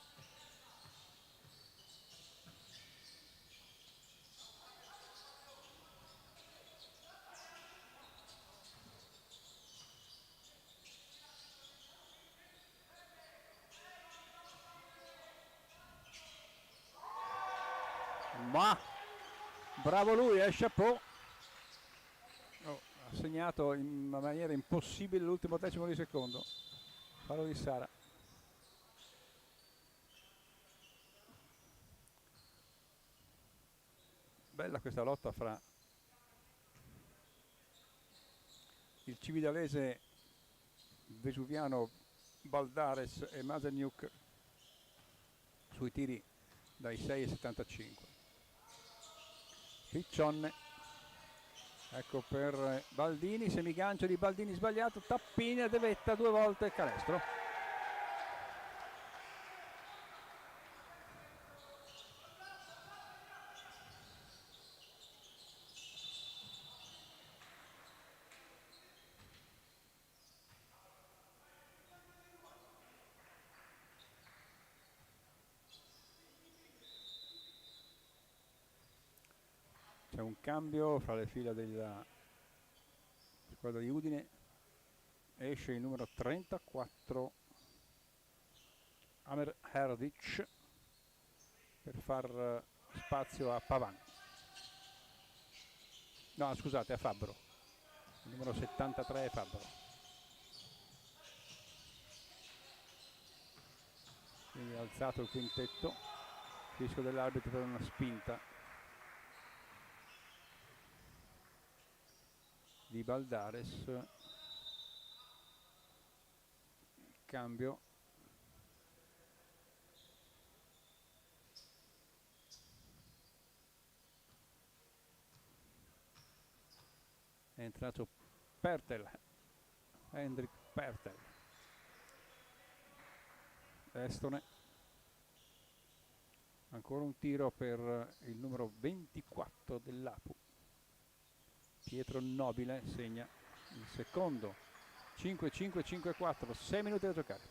Ma bravo lui, chapeau. Ha segnato in una maniera impossibile l'ultimo decimo di secondo. Fallo di Sara. Bella questa lotta fra il cividalese vesuviano Baldares e Mazaniuk sui tiri dai 6,75. Piccionne, ecco per Baldini, semigancio di Baldini sbagliato, tappini a De Vetta 2 volte, canestro. C'è un cambio fra le fila della squadra di Udine, esce il numero 34 Amer Herdic per far spazio a Pavan, no scusate, a Fabbro, il numero 73 è Fabbro. Quindi alzato il quintetto, fischio dell'arbitro per una spinta di Baldares. Cambio è entrato Pertel, Hendrik Pertel. Estone, ancora un tiro per il numero 24 dell'Apu, Pietro Nobile segna il secondo. 5-5-5-4, 6 minuti da giocare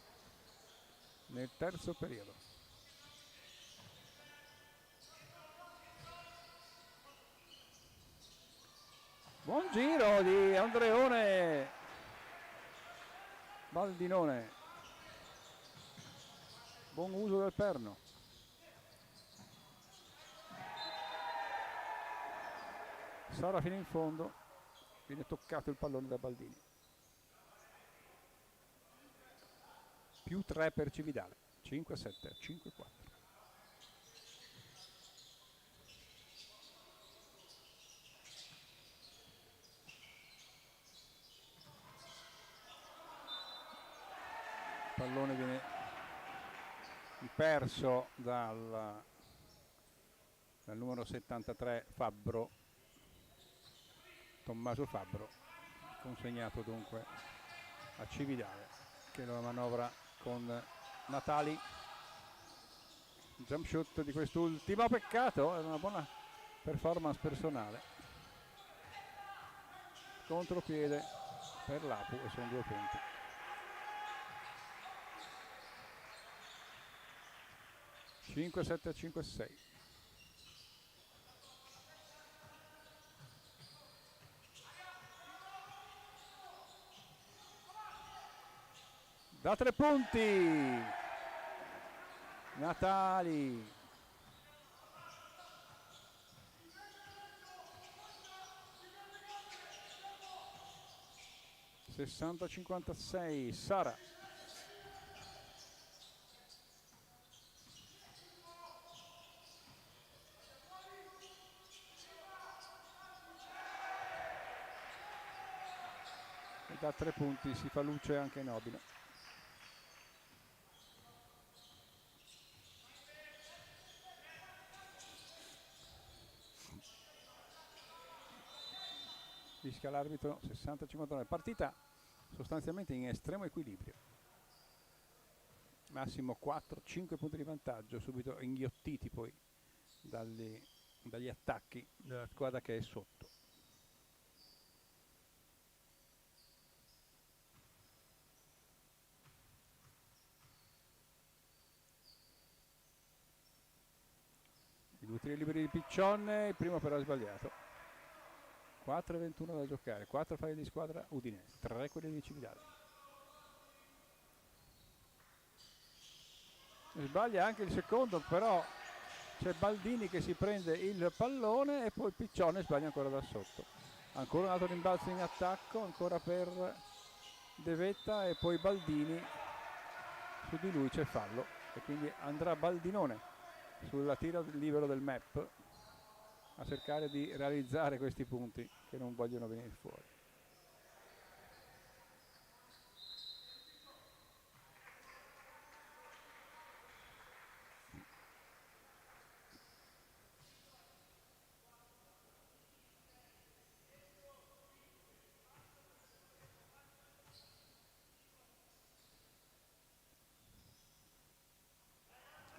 nel terzo periodo. Buon giro di Andreone Baldinone, buon uso del perno. Sara fino in fondo, viene toccato il pallone da Baldini. Più 3 per Cividale, 5-7, 5-4. Il pallone viene perso dal numero 73 Fabbro, Tommaso Fabbro, consegnato dunque a Cividale, che lo manovra con Natali. Jump shot di quest'ultimo, peccato, è una buona performance personale. Contropiede per l'Apu e sono 2 punti. Cinque, 7, 5, 6. Da 3 punti Natali. Sessanta 56 Sara. E da 3 punti si fa luce anche Nobile. Fischia l'arbitro, 60-59. Partita sostanzialmente in estremo equilibrio. Massimo 4-5 punti di vantaggio, subito inghiottiti poi dagli attacchi della squadra che è sotto. I 2 tiri liberi di Piccione, il primo però è sbagliato. 4-21 da giocare, 4 falli di squadra Udinese, 3 quelli di Cividale. Sbaglia anche il secondo, però c'è Baldini che si prende il pallone e poi Piccione sbaglia ancora da sotto. Ancora un altro rimbalzo in attacco, ancora per De Vetta e poi Baldini, su di lui c'è fallo e quindi andrà Baldinone sulla tira libero del MAP a cercare di realizzare questi punti che non vogliono venire fuori.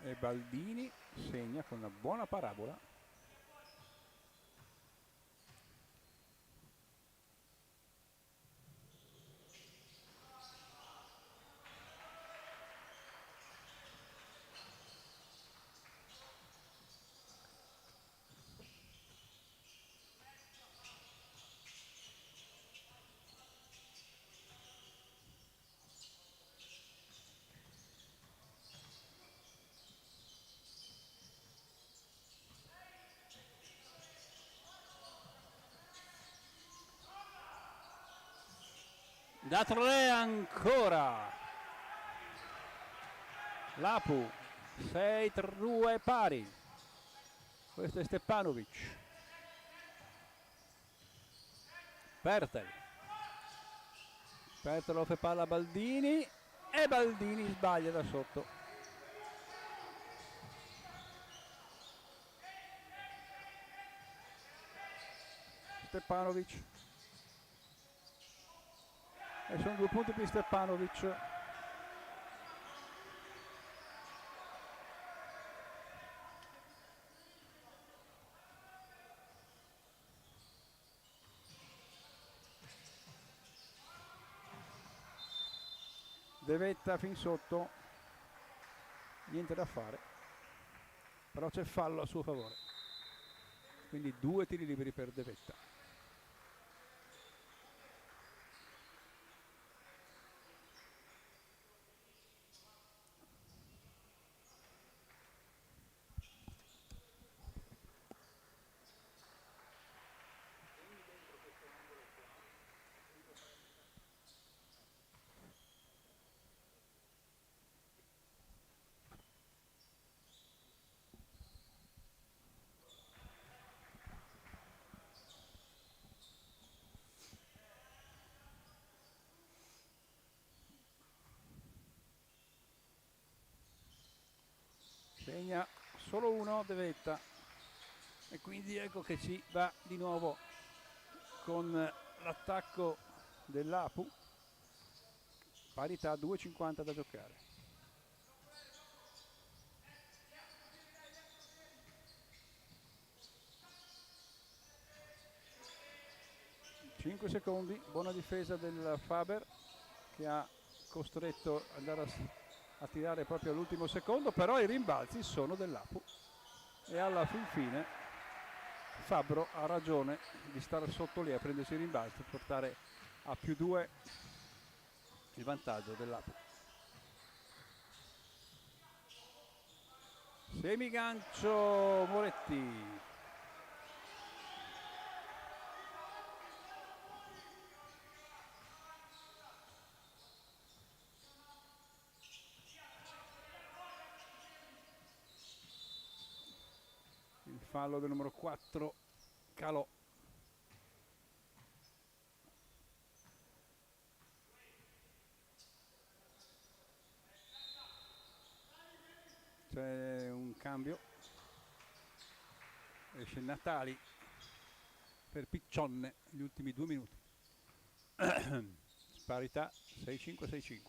E Baldini segna con una buona parabola. Da 3 ancora l'Apu, 6-2 pari. Questo è Stepanovic. Pertel offre palla a Baldini e Baldini sbaglia da sotto. Stepanovic. E sono 2 punti per Stepanovic. De Vetta fin sotto, niente da fare, però c'è fallo a suo favore, quindi 2 tiri liberi per De Vetta. Segna solo uno De Vetta e quindi ecco che ci va di nuovo con l'attacco dell'Apu, parità, 2,50 da giocare. Cinque secondi, buona difesa del Faber che ha costretto ad andare a tirare proprio all'ultimo secondo, però i rimbalzi sono dell'Apu e alla fin fine Fabbro ha ragione di stare sotto lì a prendersi i rimbalzi e portare a +2 il vantaggio dell'Apu. Semigancio Moretti. Il fallo del numero 4 Calò. C'è un cambio, esce Natali per Piccionne gli ultimi 2 minuti. Parità 6-5, 6-5.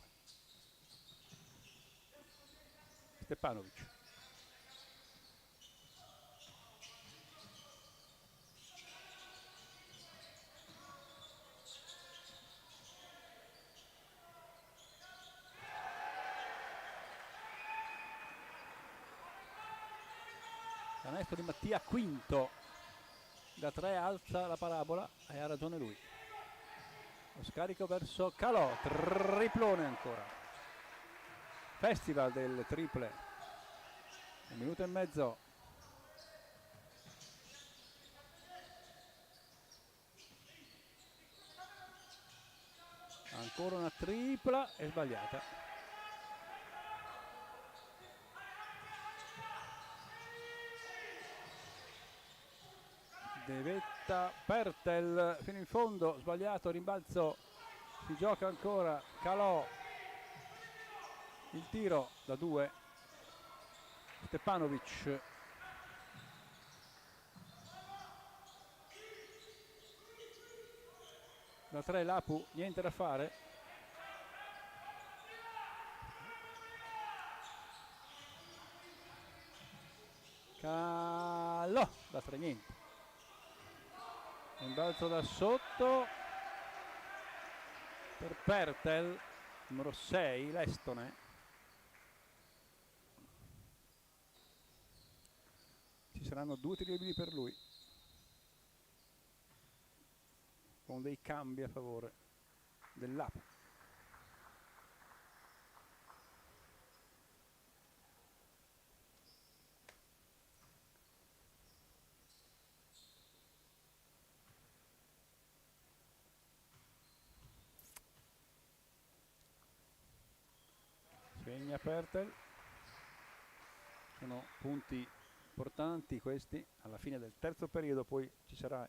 Stepanovic. Canestro di Mattia Quinto, da 3 alza la parabola e ha ragione lui. Lo scarico verso Calò, triplone ancora. Festival del triple, 1 minuto e mezzo. Ancora una tripla e sbagliata. Devetta, Pertel fino in fondo, sbagliato, rimbalzo, si gioca ancora, Calò, il tiro da 2, Stepanovic. Da 3 l'Apu, niente da fare. Calò, da 3 niente. Rimbalzo da sotto per Pertel, numero 6, l'estone. Ci saranno 2 tiri liberi per lui, con dei cambi a favore dell'Apu. Segna Pertel. Sono punti importanti questi alla fine del terzo periodo, poi ci sarà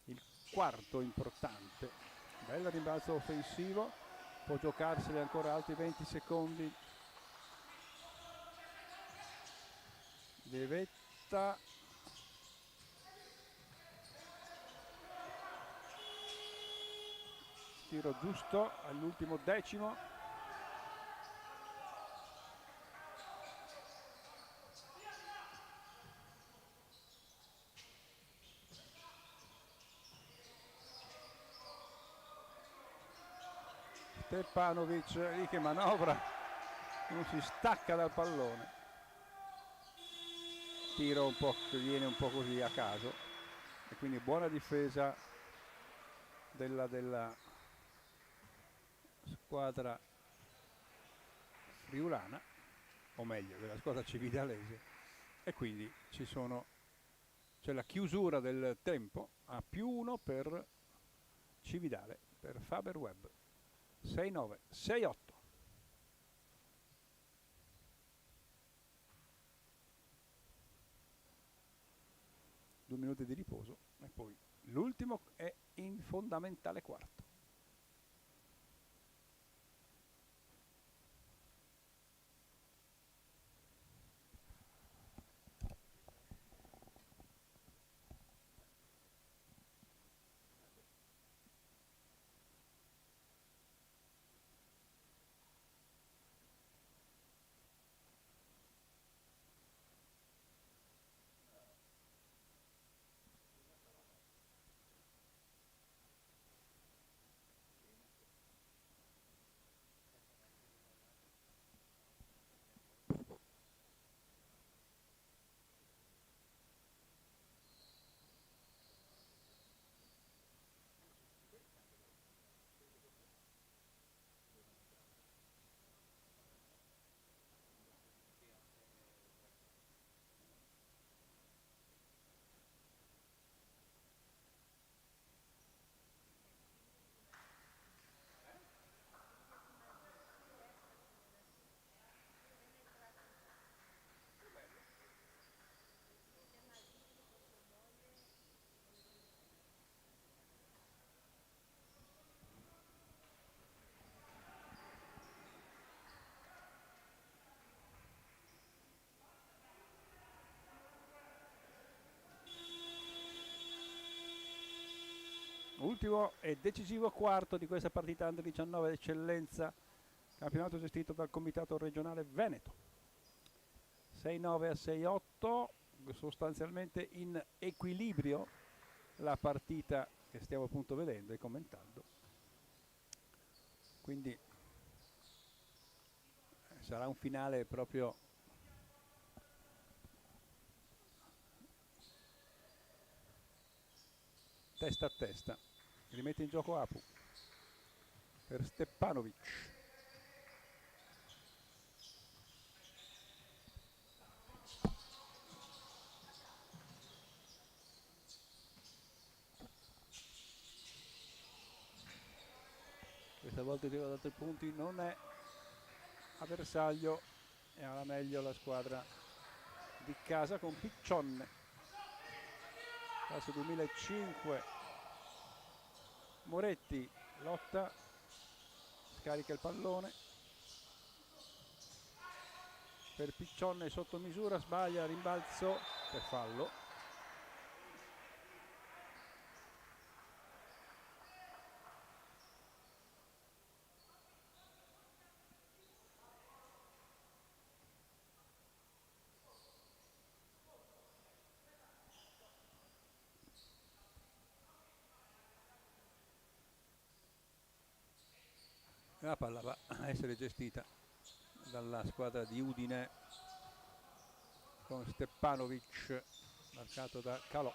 il quarto importante. Bel rimbalzo offensivo, può giocarseli ancora altri 20 secondi. Devetta, tiro giusto all'ultimo decimo. Stepanovic lì che manovra, non si stacca dal pallone. Tiro un po' che viene un po' così a caso e quindi buona difesa della squadra friulana, o meglio della squadra cividalese, e quindi c'è la chiusura del tempo a +1 per Cividale, per Faber Web. 6-9, 6-8. Due minuti di riposo e poi l'ultimo è in fondamentale quarto. Ultimo e decisivo quarto di questa partita Under 19 Eccellenza, campionato gestito dal Comitato Regionale Veneto. 6-9 a 6-8, sostanzialmente in equilibrio la partita che stiamo appunto vedendo e commentando. Quindi sarà un finale proprio testa a testa. Rimette in gioco Apu per Stepanovic. Questa volta il tiro da 3 punti non è a bersaglio e alla meglio la squadra di casa con Piccionne, classe 2005. Moretti lotta, scarica il pallone per Piccionne sotto misura, sbaglia, rimbalzo per fallo. La palla va a essere gestita dalla squadra di Udine con Stepanovic marcato da Calò.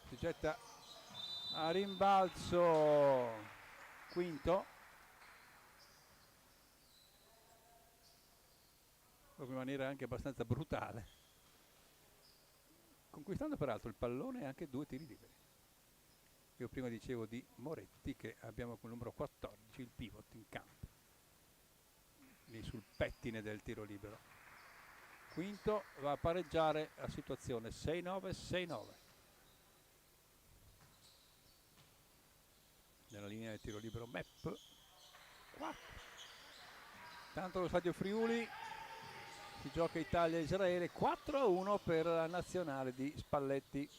Si getta a rimbalzo, quinto, proprio in maniera anche abbastanza brutale, conquistando peraltro il pallone e anche 2 tiri liberi. Io prima dicevo di Moretti che abbiamo con il numero 14 il pivot in campo, lì sul pettine del tiro libero. Quinto va a pareggiare la situazione 6-9, 6-9. Nella linea del tiro libero MEP 4. Tanto lo stadio Friuli si gioca Italia-Israele 4-1 per la nazionale di Spalletti.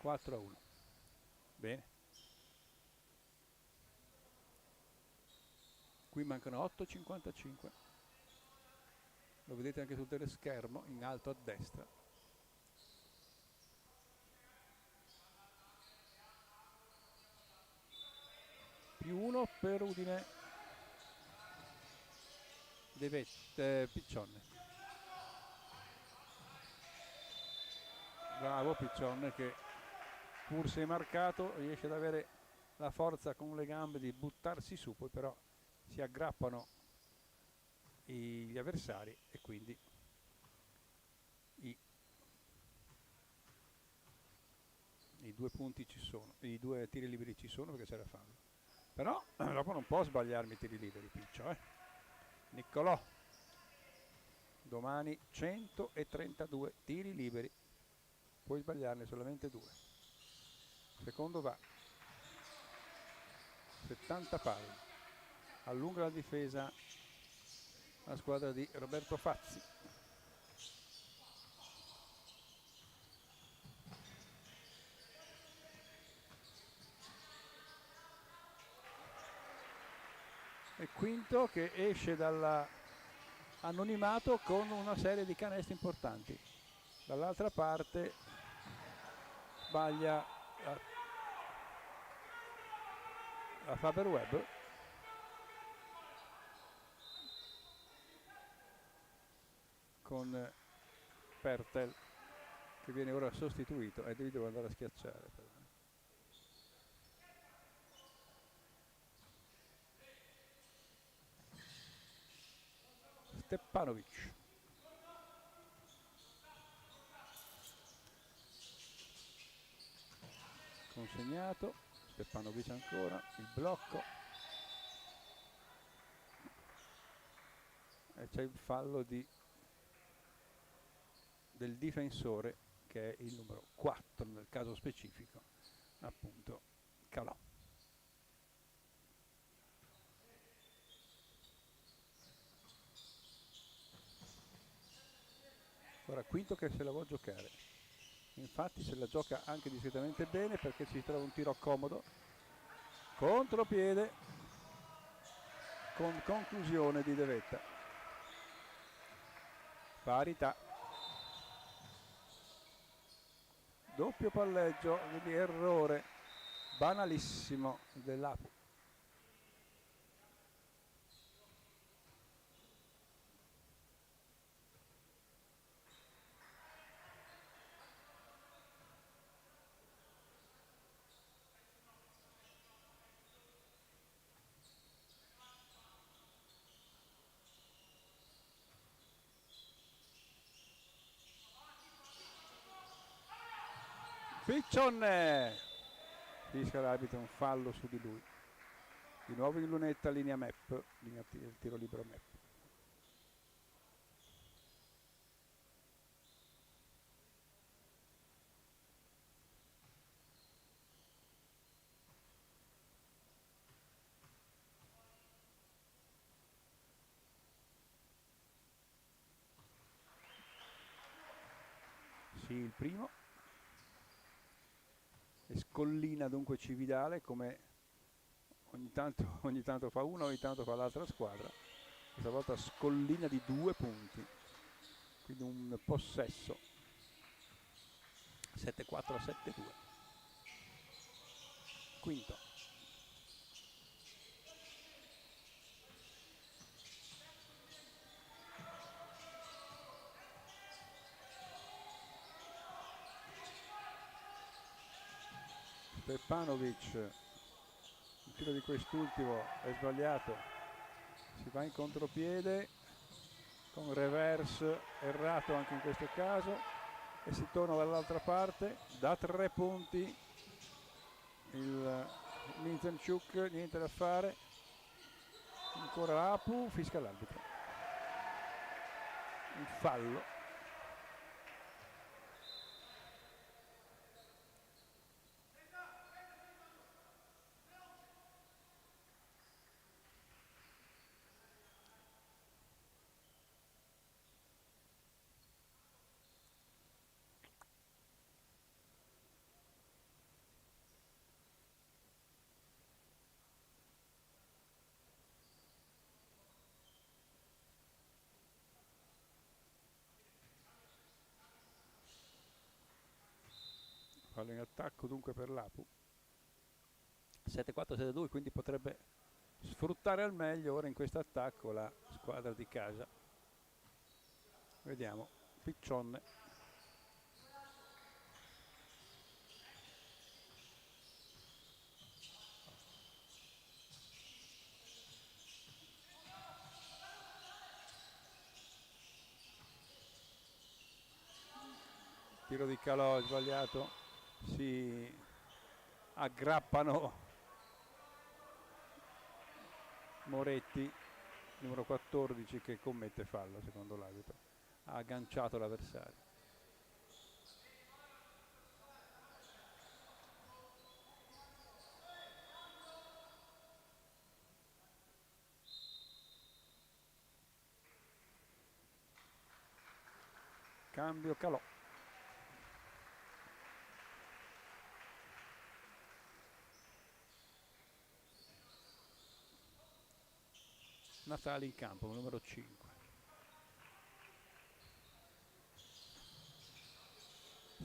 4-1. Bene. Qui mancano 8,55. Lo vedete anche sul teleschermo in alto a destra. Più 1 per Udine. Piccionne. Bravo Piccionne che pur se marcato riesce ad avere la forza con le gambe di buttarsi su, poi però si aggrappano gli avversari e quindi i 2 punti ci sono, i 2 tiri liberi ci sono perché c'era fallo. Però dopo non può sbagliarmi i tiri liberi Piccio, Niccolò, domani 132 tiri liberi, puoi sbagliarne solamente 2. Secondo va 70 pari, allunga la difesa la squadra di Roberto Fazzi. E Quinto che esce dall'anonimato con una serie di canestri importanti. Dall'altra parte sbaglia la Faber Web. Con Pertel che viene ora sostituito e devo andare a schiacciare però. Stepanovic, consegnato, Stepanovic ancora, il blocco e c'è il fallo del difensore che è il numero 4 nel caso specifico, appunto Calò. Ora Quinto che se la vuol giocare, infatti se la gioca anche discretamente bene perché si trova un tiro comodo, contropiede con conclusione di De Vetta, parità, doppio palleggio, quindi errore banalissimo dell'Apu. Piccione, fischia l'arbitro, un fallo su di lui, di nuovo in lunetta, linea Mep, linea tiro libero Mep. Sì, il primo, e scollina dunque Cividale, come ogni tanto fa uno, ogni tanto fa l'altra squadra. Questa volta scollina di 2 punti, quindi un possesso 7-4 a 7-2. Quinto, Stepanovic, il tiro di quest'ultimo è sbagliato, si va in contropiede con reverse errato anche in questo caso e si torna dall'altra parte, da 3 punti il Minzenchuk, niente da fare, ancora Apu, fischia l'arbitro, un fallo. Fallo in attacco dunque per l'Apu, 7-4-7-2, quindi potrebbe sfruttare al meglio ora in questo attacco la squadra di casa. Vediamo, Piccione, tiro di Calò sbagliato, si aggrappano Moretti, numero 14, che commette fallo secondo l'arbitro, ha agganciato l'avversario. Cambio Calò. Natali in campo, numero 5.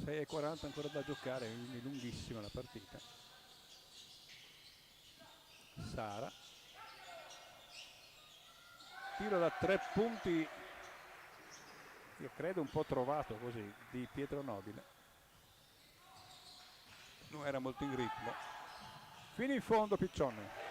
6:40 ancora da giocare, quindi lunghissima la partita. Sara, tiro da 3 punti, io credo un po' trovato così, di Pietro Nobile, non era molto in ritmo. Fino in fondo Piccione.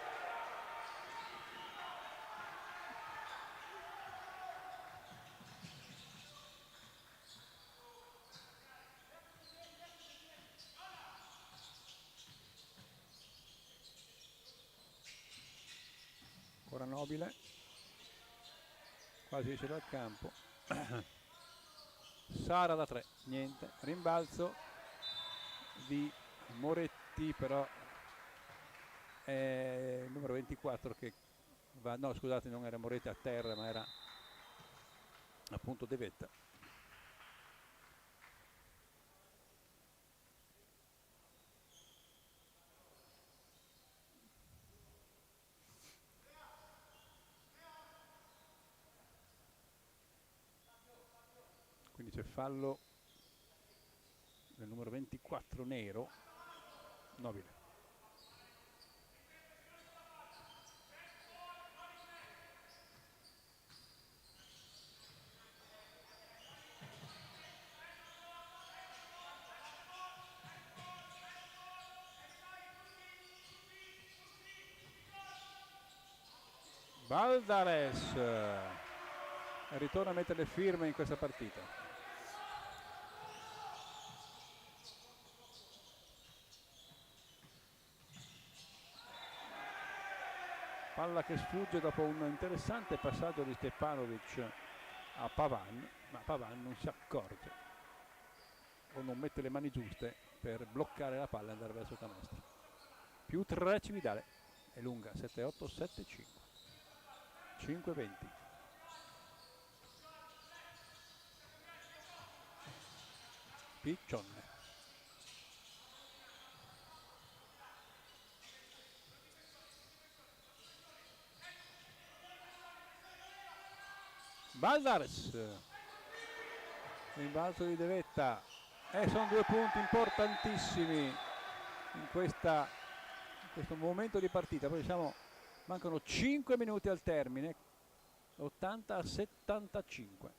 Ora Nobile, quasi esce dal campo. Sara da 3, niente, rimbalzo di Moretti, però è il numero 24 che va, no scusate, non era Moretti a terra ma era appunto De Vetta. quindi c'è fallo del numero 24 nero, Nobile. Baldares ritorna a mettere le firme in questa partita. Palla che sfugge dopo un interessante passaggio di Stepanovic a Pavan, ma Pavan non si accorge o non mette le mani giuste per bloccare la palla e andare verso canestro. Più 3 Cividale, è lunga, 7-8, 7-5, 5-20. Piccionne. Baldares, rimbalzo di De Vetta, sono 2 punti importantissimi in questo momento di partita. Poi mancano 5 minuti al termine, 80-75.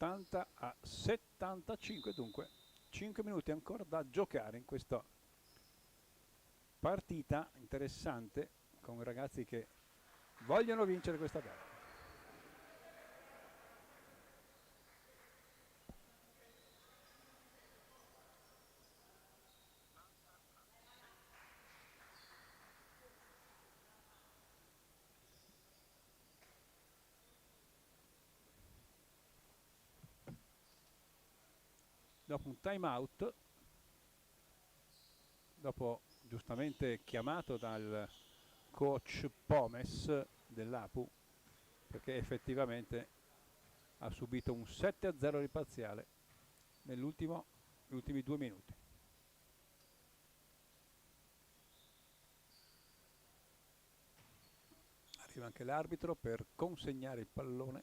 A 75, dunque 5 minuti ancora da giocare in questa partita interessante con ragazzi che vogliono vincere questa gara. Dopo un time out, dopo giustamente chiamato dal coach Pomes dell'Apu, perché effettivamente ha subito un 7-0 di parziale negli ultimi 2 minuti. Arriva anche l'arbitro per consegnare il pallone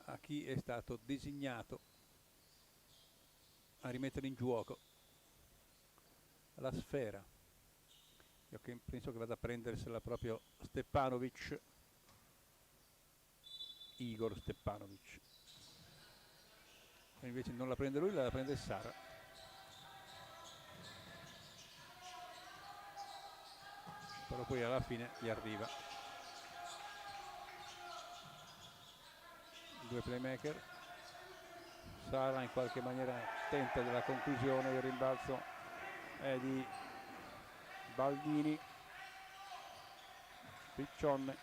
a chi è stato designato a rimettere in gioco la sfera. Io penso che vada a prendersela proprio Stepanovic, Igor Stepanovic, e invece non la prende lui, la prende Sara. Però poi alla fine gli arriva. 2 playmaker. Sara in qualche maniera tenta della conclusione, il rimbalzo è di Baldini. Piccionne,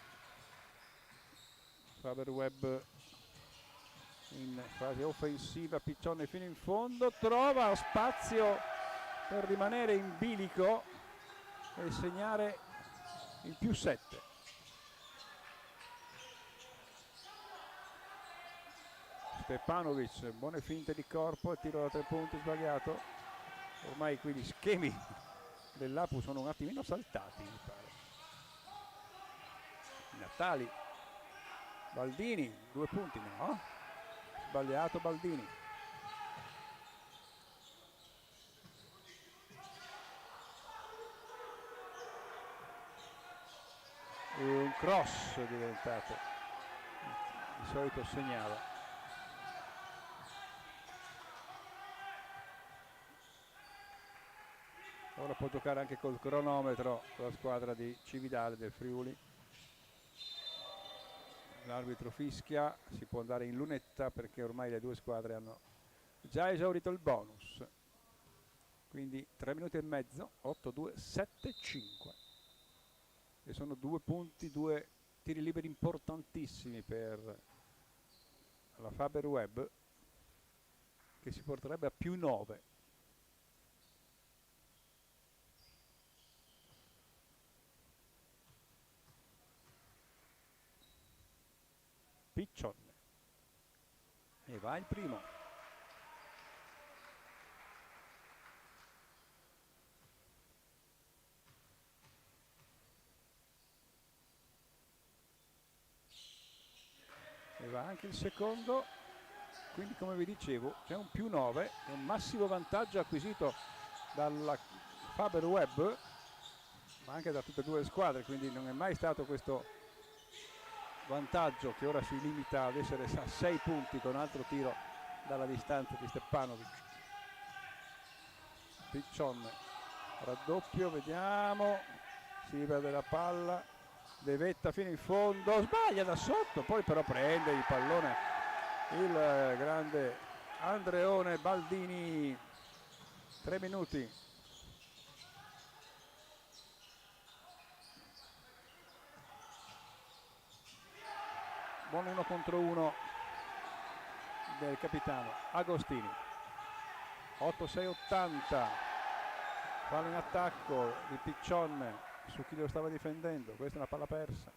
Faber Webb in fase offensiva, Piccionne fino in fondo, trova spazio per rimanere in bilico e segnare il più 7. Stepanovic, buone finte di corpo, tiro da 3 punti sbagliato. Ormai qui gli schemi dell'Apu sono un attimino saltati, mi pare. Natali, Baldini, 2 punti, no? Sbagliato Baldini. un cross è diventato il solito segnale. Ora può giocare anche col cronometro con la squadra di Cividale del Friuli. L'arbitro fischia, si può andare in lunetta perché ormai le due squadre hanno già esaurito il bonus. Quindi 3 minuti e mezzo, 8-2, 7-5. E sono 2 punti, 2 tiri liberi importantissimi per la Faber Web, che si porterebbe a più 9. Piccionne. E va il primo. E va anche il secondo. Quindi, come vi dicevo, c'è un più 9, è un massimo vantaggio acquisito dalla Faber Web, ma anche da tutte e due le squadre, quindi non è mai stato questo vantaggio che ora si limita ad essere a 6 punti con altro tiro dalla distanza di Stepanovic. Piccionne, raddoppio, vediamo, si perde la palla, De Vetta fino in fondo, sbaglia da sotto, poi però prende il pallone il grande Andreone Baldini. 3 minuti. Buon 1 contro 1 del capitano Agostini. 8-6-80. Fallo in attacco di Piccionne su chi lo stava difendendo. Questa è una palla persa.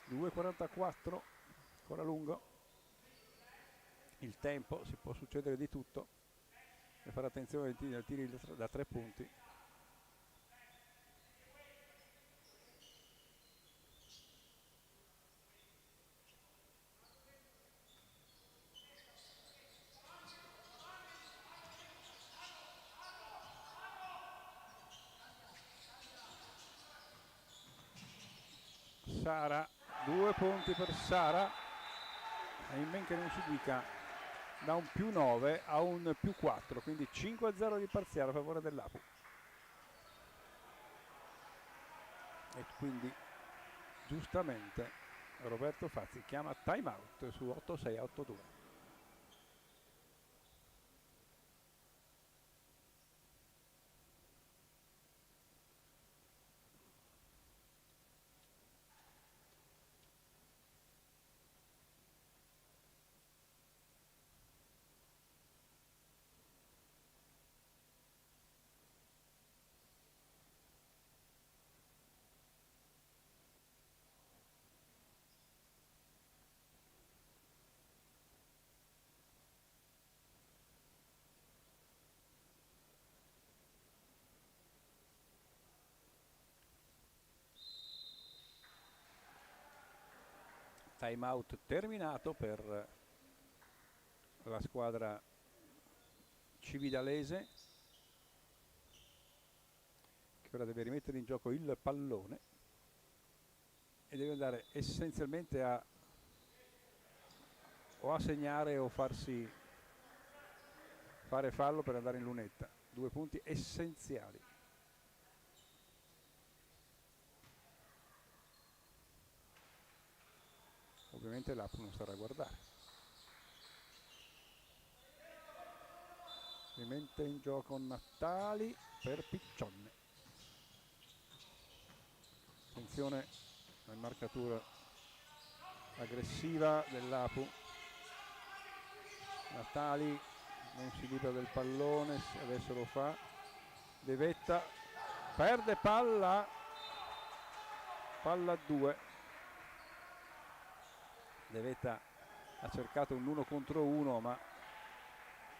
(2:44) ancora lungo il tempo, si può succedere di tutto, e fare attenzione ai tiri da 3 punti. Sara, 2 punti per Sara, e in men che non si dica da un più 9 a un più 4, quindi 5-0 di parziale a favore dell'Apu. E quindi giustamente Roberto Fazzi chiama time out su 8-6-8-2. Time out terminato per la squadra cividalese, che ora deve rimettere in gioco il pallone e deve andare essenzialmente o a segnare o farsi fare fallo per andare in lunetta. 2 punti essenziali. Ovviamente l'Apu non starà a guardare. Rimette in gioco Natali per Piccionne. Attenzione alla marcatura aggressiva dell'Apu. Natali non si libera del pallone, adesso lo fa. De Vetta perde palla 2. De Vetta ha cercato un 1 contro 1, ma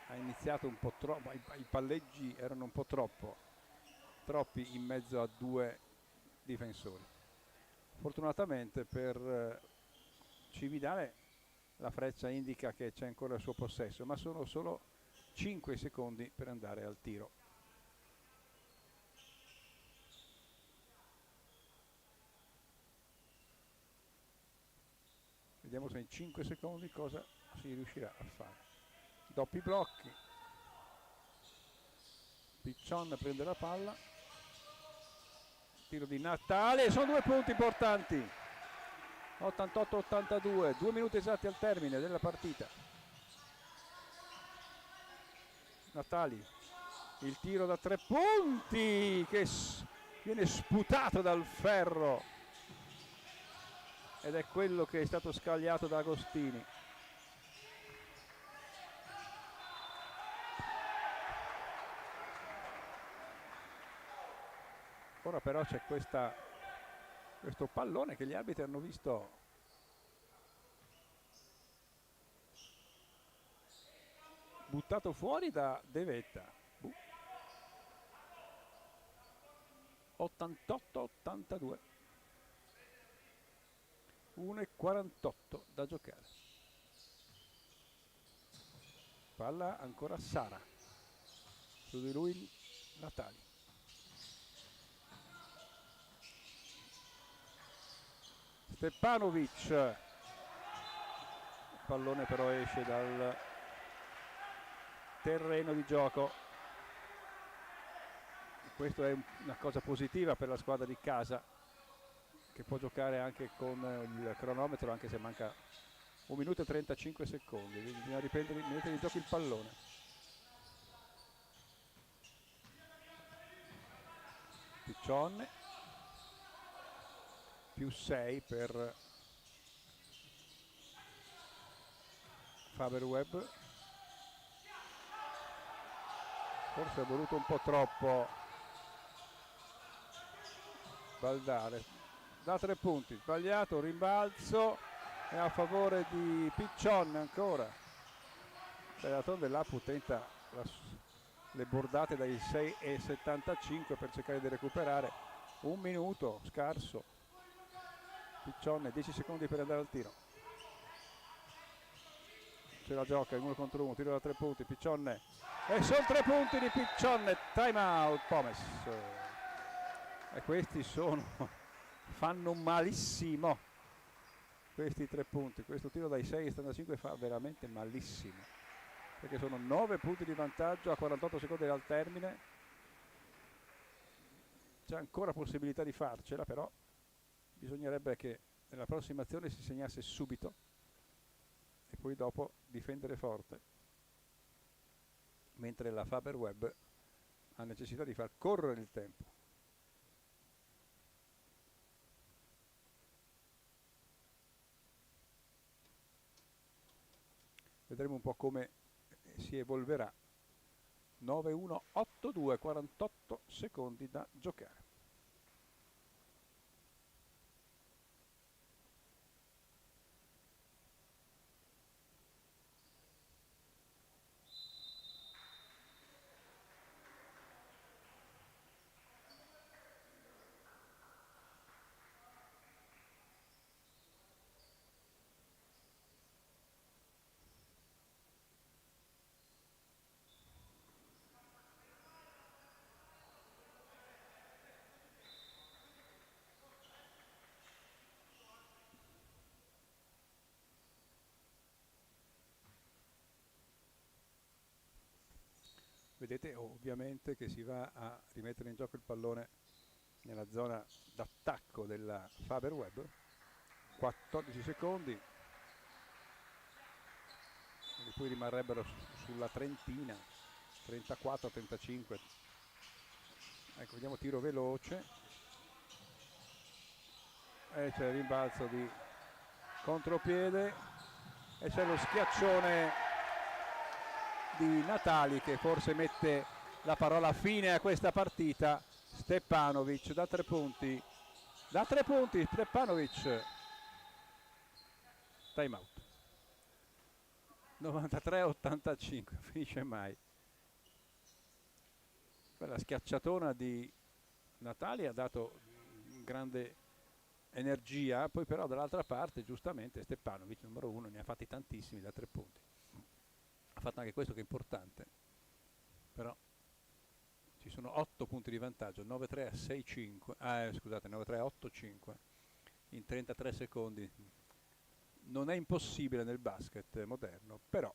ha iniziato un po' troppo, i palleggi erano un po' troppi in mezzo a 2 difensori. Fortunatamente per Cividale la freccia indica che c'è ancora il suo possesso, ma sono solo 5 secondi per andare al tiro. Vediamo se in 5 secondi cosa si riuscirà a fare. Doppi blocchi. Piccion prende la palla. Tiro di Natale, sono 2 punti importanti. 88-82, 2 minuti esatti al termine della partita. Natali, il tiro da 3 punti che viene sputato dal ferro ed è quello che è stato scagliato da Agostini. Ora però c'è questo pallone che gli arbitri hanno visto buttato fuori da De Vetta. 88-82, 1:48 da giocare. Palla ancora Sara, su di lui Natali. Stepanovic, il pallone però esce dal terreno di gioco. Questo è una cosa positiva per la squadra di casa, che può giocare anche con il cronometro, anche se manca 1 minuto e 35 secondi. Bisogna mettere in gioco il pallone. Piccion, più 6 per Faberweb. Forse è voluto un po' troppo Baldare. Da 3 punti, sbagliato, rimbalzo è a favore di Piccion ancora. D'altronde l'Apu tenta le bordate dai 6,75 per cercare di recuperare. 1 minuto scarso. Piccion, 10 secondi per andare al tiro. Ce la gioca in 1 contro 1, tiro da 3 punti, Piccion. E sono 3 punti di Piccion, time out Pomes. E questi fanno malissimo, questi 3 punti. Questo tiro dai 6,75 fa veramente malissimo, perché sono 9 punti di vantaggio a 48 secondi dal termine. C'è ancora possibilità di farcela, però bisognerebbe che nella prossima azione si segnasse subito e poi dopo difendere forte, mentre la Faberweb ha necessità di far correre il tempo. Vedremo un po' come si evolverà. 9-1-8-2, 48 secondi da giocare. Vedete ovviamente che si va a rimettere in gioco il pallone nella zona d'attacco della Faberweb. 14 secondi, e poi rimarrebbero sulla trentina, 34-35. Ecco, vediamo tiro veloce e c'è il rimbalzo di contropiede e c'è lo schiaccione di Natali che forse mette la parola fine a questa partita. Stepanovic da 3 punti, Stepanovic, time out. 93-85, finisce mai. Quella schiacciatona di Natali ha dato un grande energia. Poi però dall'altra parte giustamente Stepanovic, numero 1, ne ha fatti tantissimi da 3 punti, ha fatto anche questo che è importante, però ci sono 8 punti di vantaggio, 9-3 a 6-5, scusate, 9-3 a 8-5 in 33 secondi. Non è impossibile nel basket moderno, però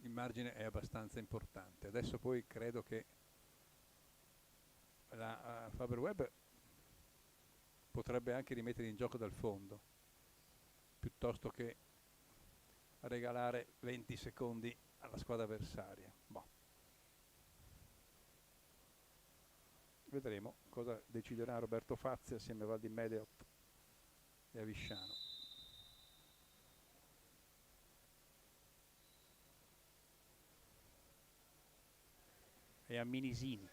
il margine è abbastanza importante. Adesso poi credo che la Faber-Web potrebbe anche rimettere in gioco dal fondo, piuttosto che regalare 20 secondi alla squadra avversaria. Boh. Vedremo cosa deciderà Roberto Fazzi assieme a Valdi Medeot e a Visciano. E a Minisini.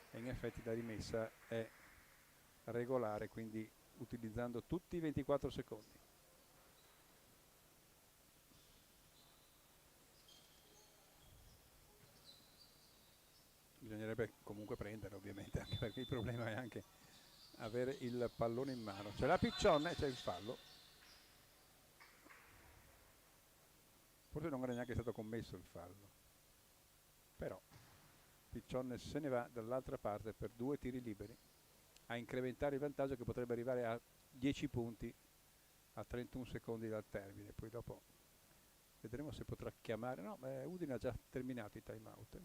E in effetti la rimessa è regolare, quindi utilizzando tutti i 24 secondi. Bisognerebbe comunque prendere, ovviamente, anche perché il problema è anche avere il pallone in mano. C'è la piccione, c'è il fallo. Forse non era neanche stato commesso il fallo, però Piccione se ne va dall'altra parte per 2 tiri liberi a incrementare il vantaggio, che potrebbe arrivare a 10 punti a 31 secondi dal termine. Poi dopo vedremo se potrà chiamare. No, Udine ha già terminato i time out,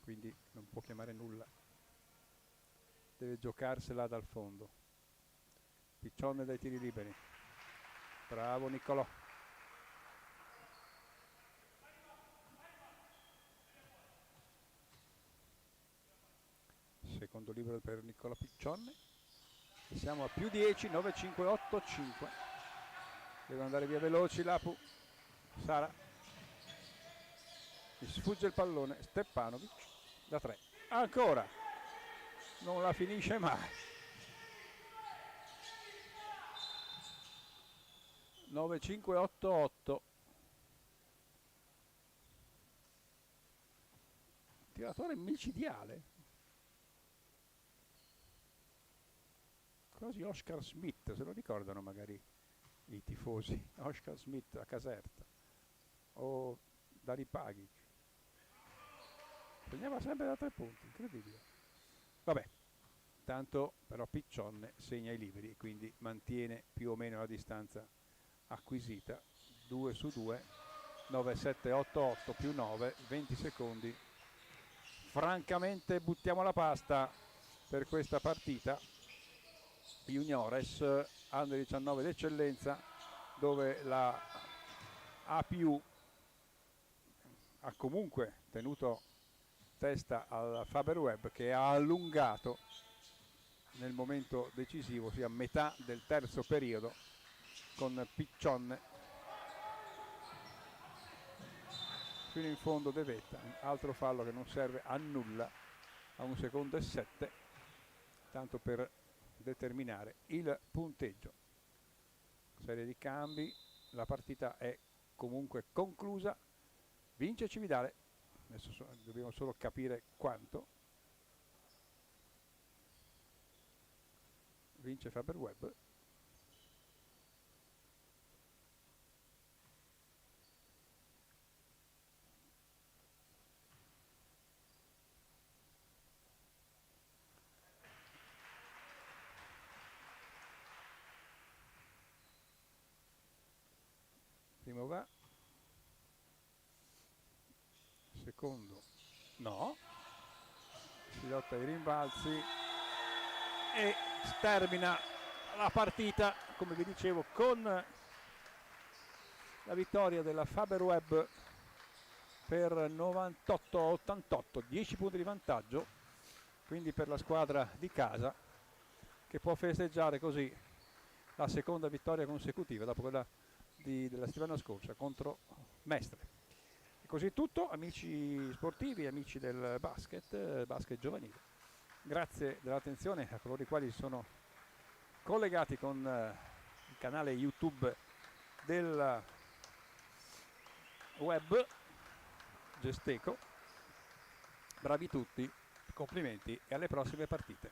quindi non può chiamare nulla, deve giocarsela dal fondo. Piccione dai tiri liberi, bravo Niccolò. Secondo libero per Niccolò Piccione. E siamo a più 10, 9-5, 8-5. Devono andare via veloci Lapu. Sara. Mi sfugge il pallone. Stepanovic da 3. Ancora. Non la finisce mai. 9-5, 8-8. Tiratore micidiale. Quasi Oscar Smith, se lo ricordano magari i tifosi. Oscar Smith a Caserta o Dani Pagic. Segnava sempre da 3 punti, incredibile. Vabbè, tanto però Piccione segna i liberi e quindi mantiene più o meno la distanza acquisita. 2 su 2, 9, 7, 8, 8 più 9, 20 secondi. Francamente buttiamo la pasta per questa partita. Juniores Under 19 d'eccellenza, dove la A+ ha comunque tenuto testa al Faber-Web, che ha allungato nel momento decisivo, sia a metà del terzo periodo, con Piccione fino in fondo de vetta. Un altro fallo che non serve a nulla a 1 secondo e 7, tanto per determinare il punteggio. Serie di cambi, la partita è comunque conclusa, vince Cividale. Adesso dobbiamo solo capire quanto. Vince Faber-Web. Primo va, secondo no, si lotta ai rimbalzi e termina la partita, come vi dicevo, con la vittoria della Faber-Web per 98-88, 10 punti di vantaggio, quindi per la squadra di casa, che può festeggiare così la seconda vittoria consecutiva dopo quella della settimana scorsa contro Mestre. E così è tutto, amici sportivi, amici del basket giovanile. Grazie dell'attenzione a coloro i quali sono collegati con il canale YouTube del Web, Gesteco, bravi tutti, complimenti e alle prossime partite.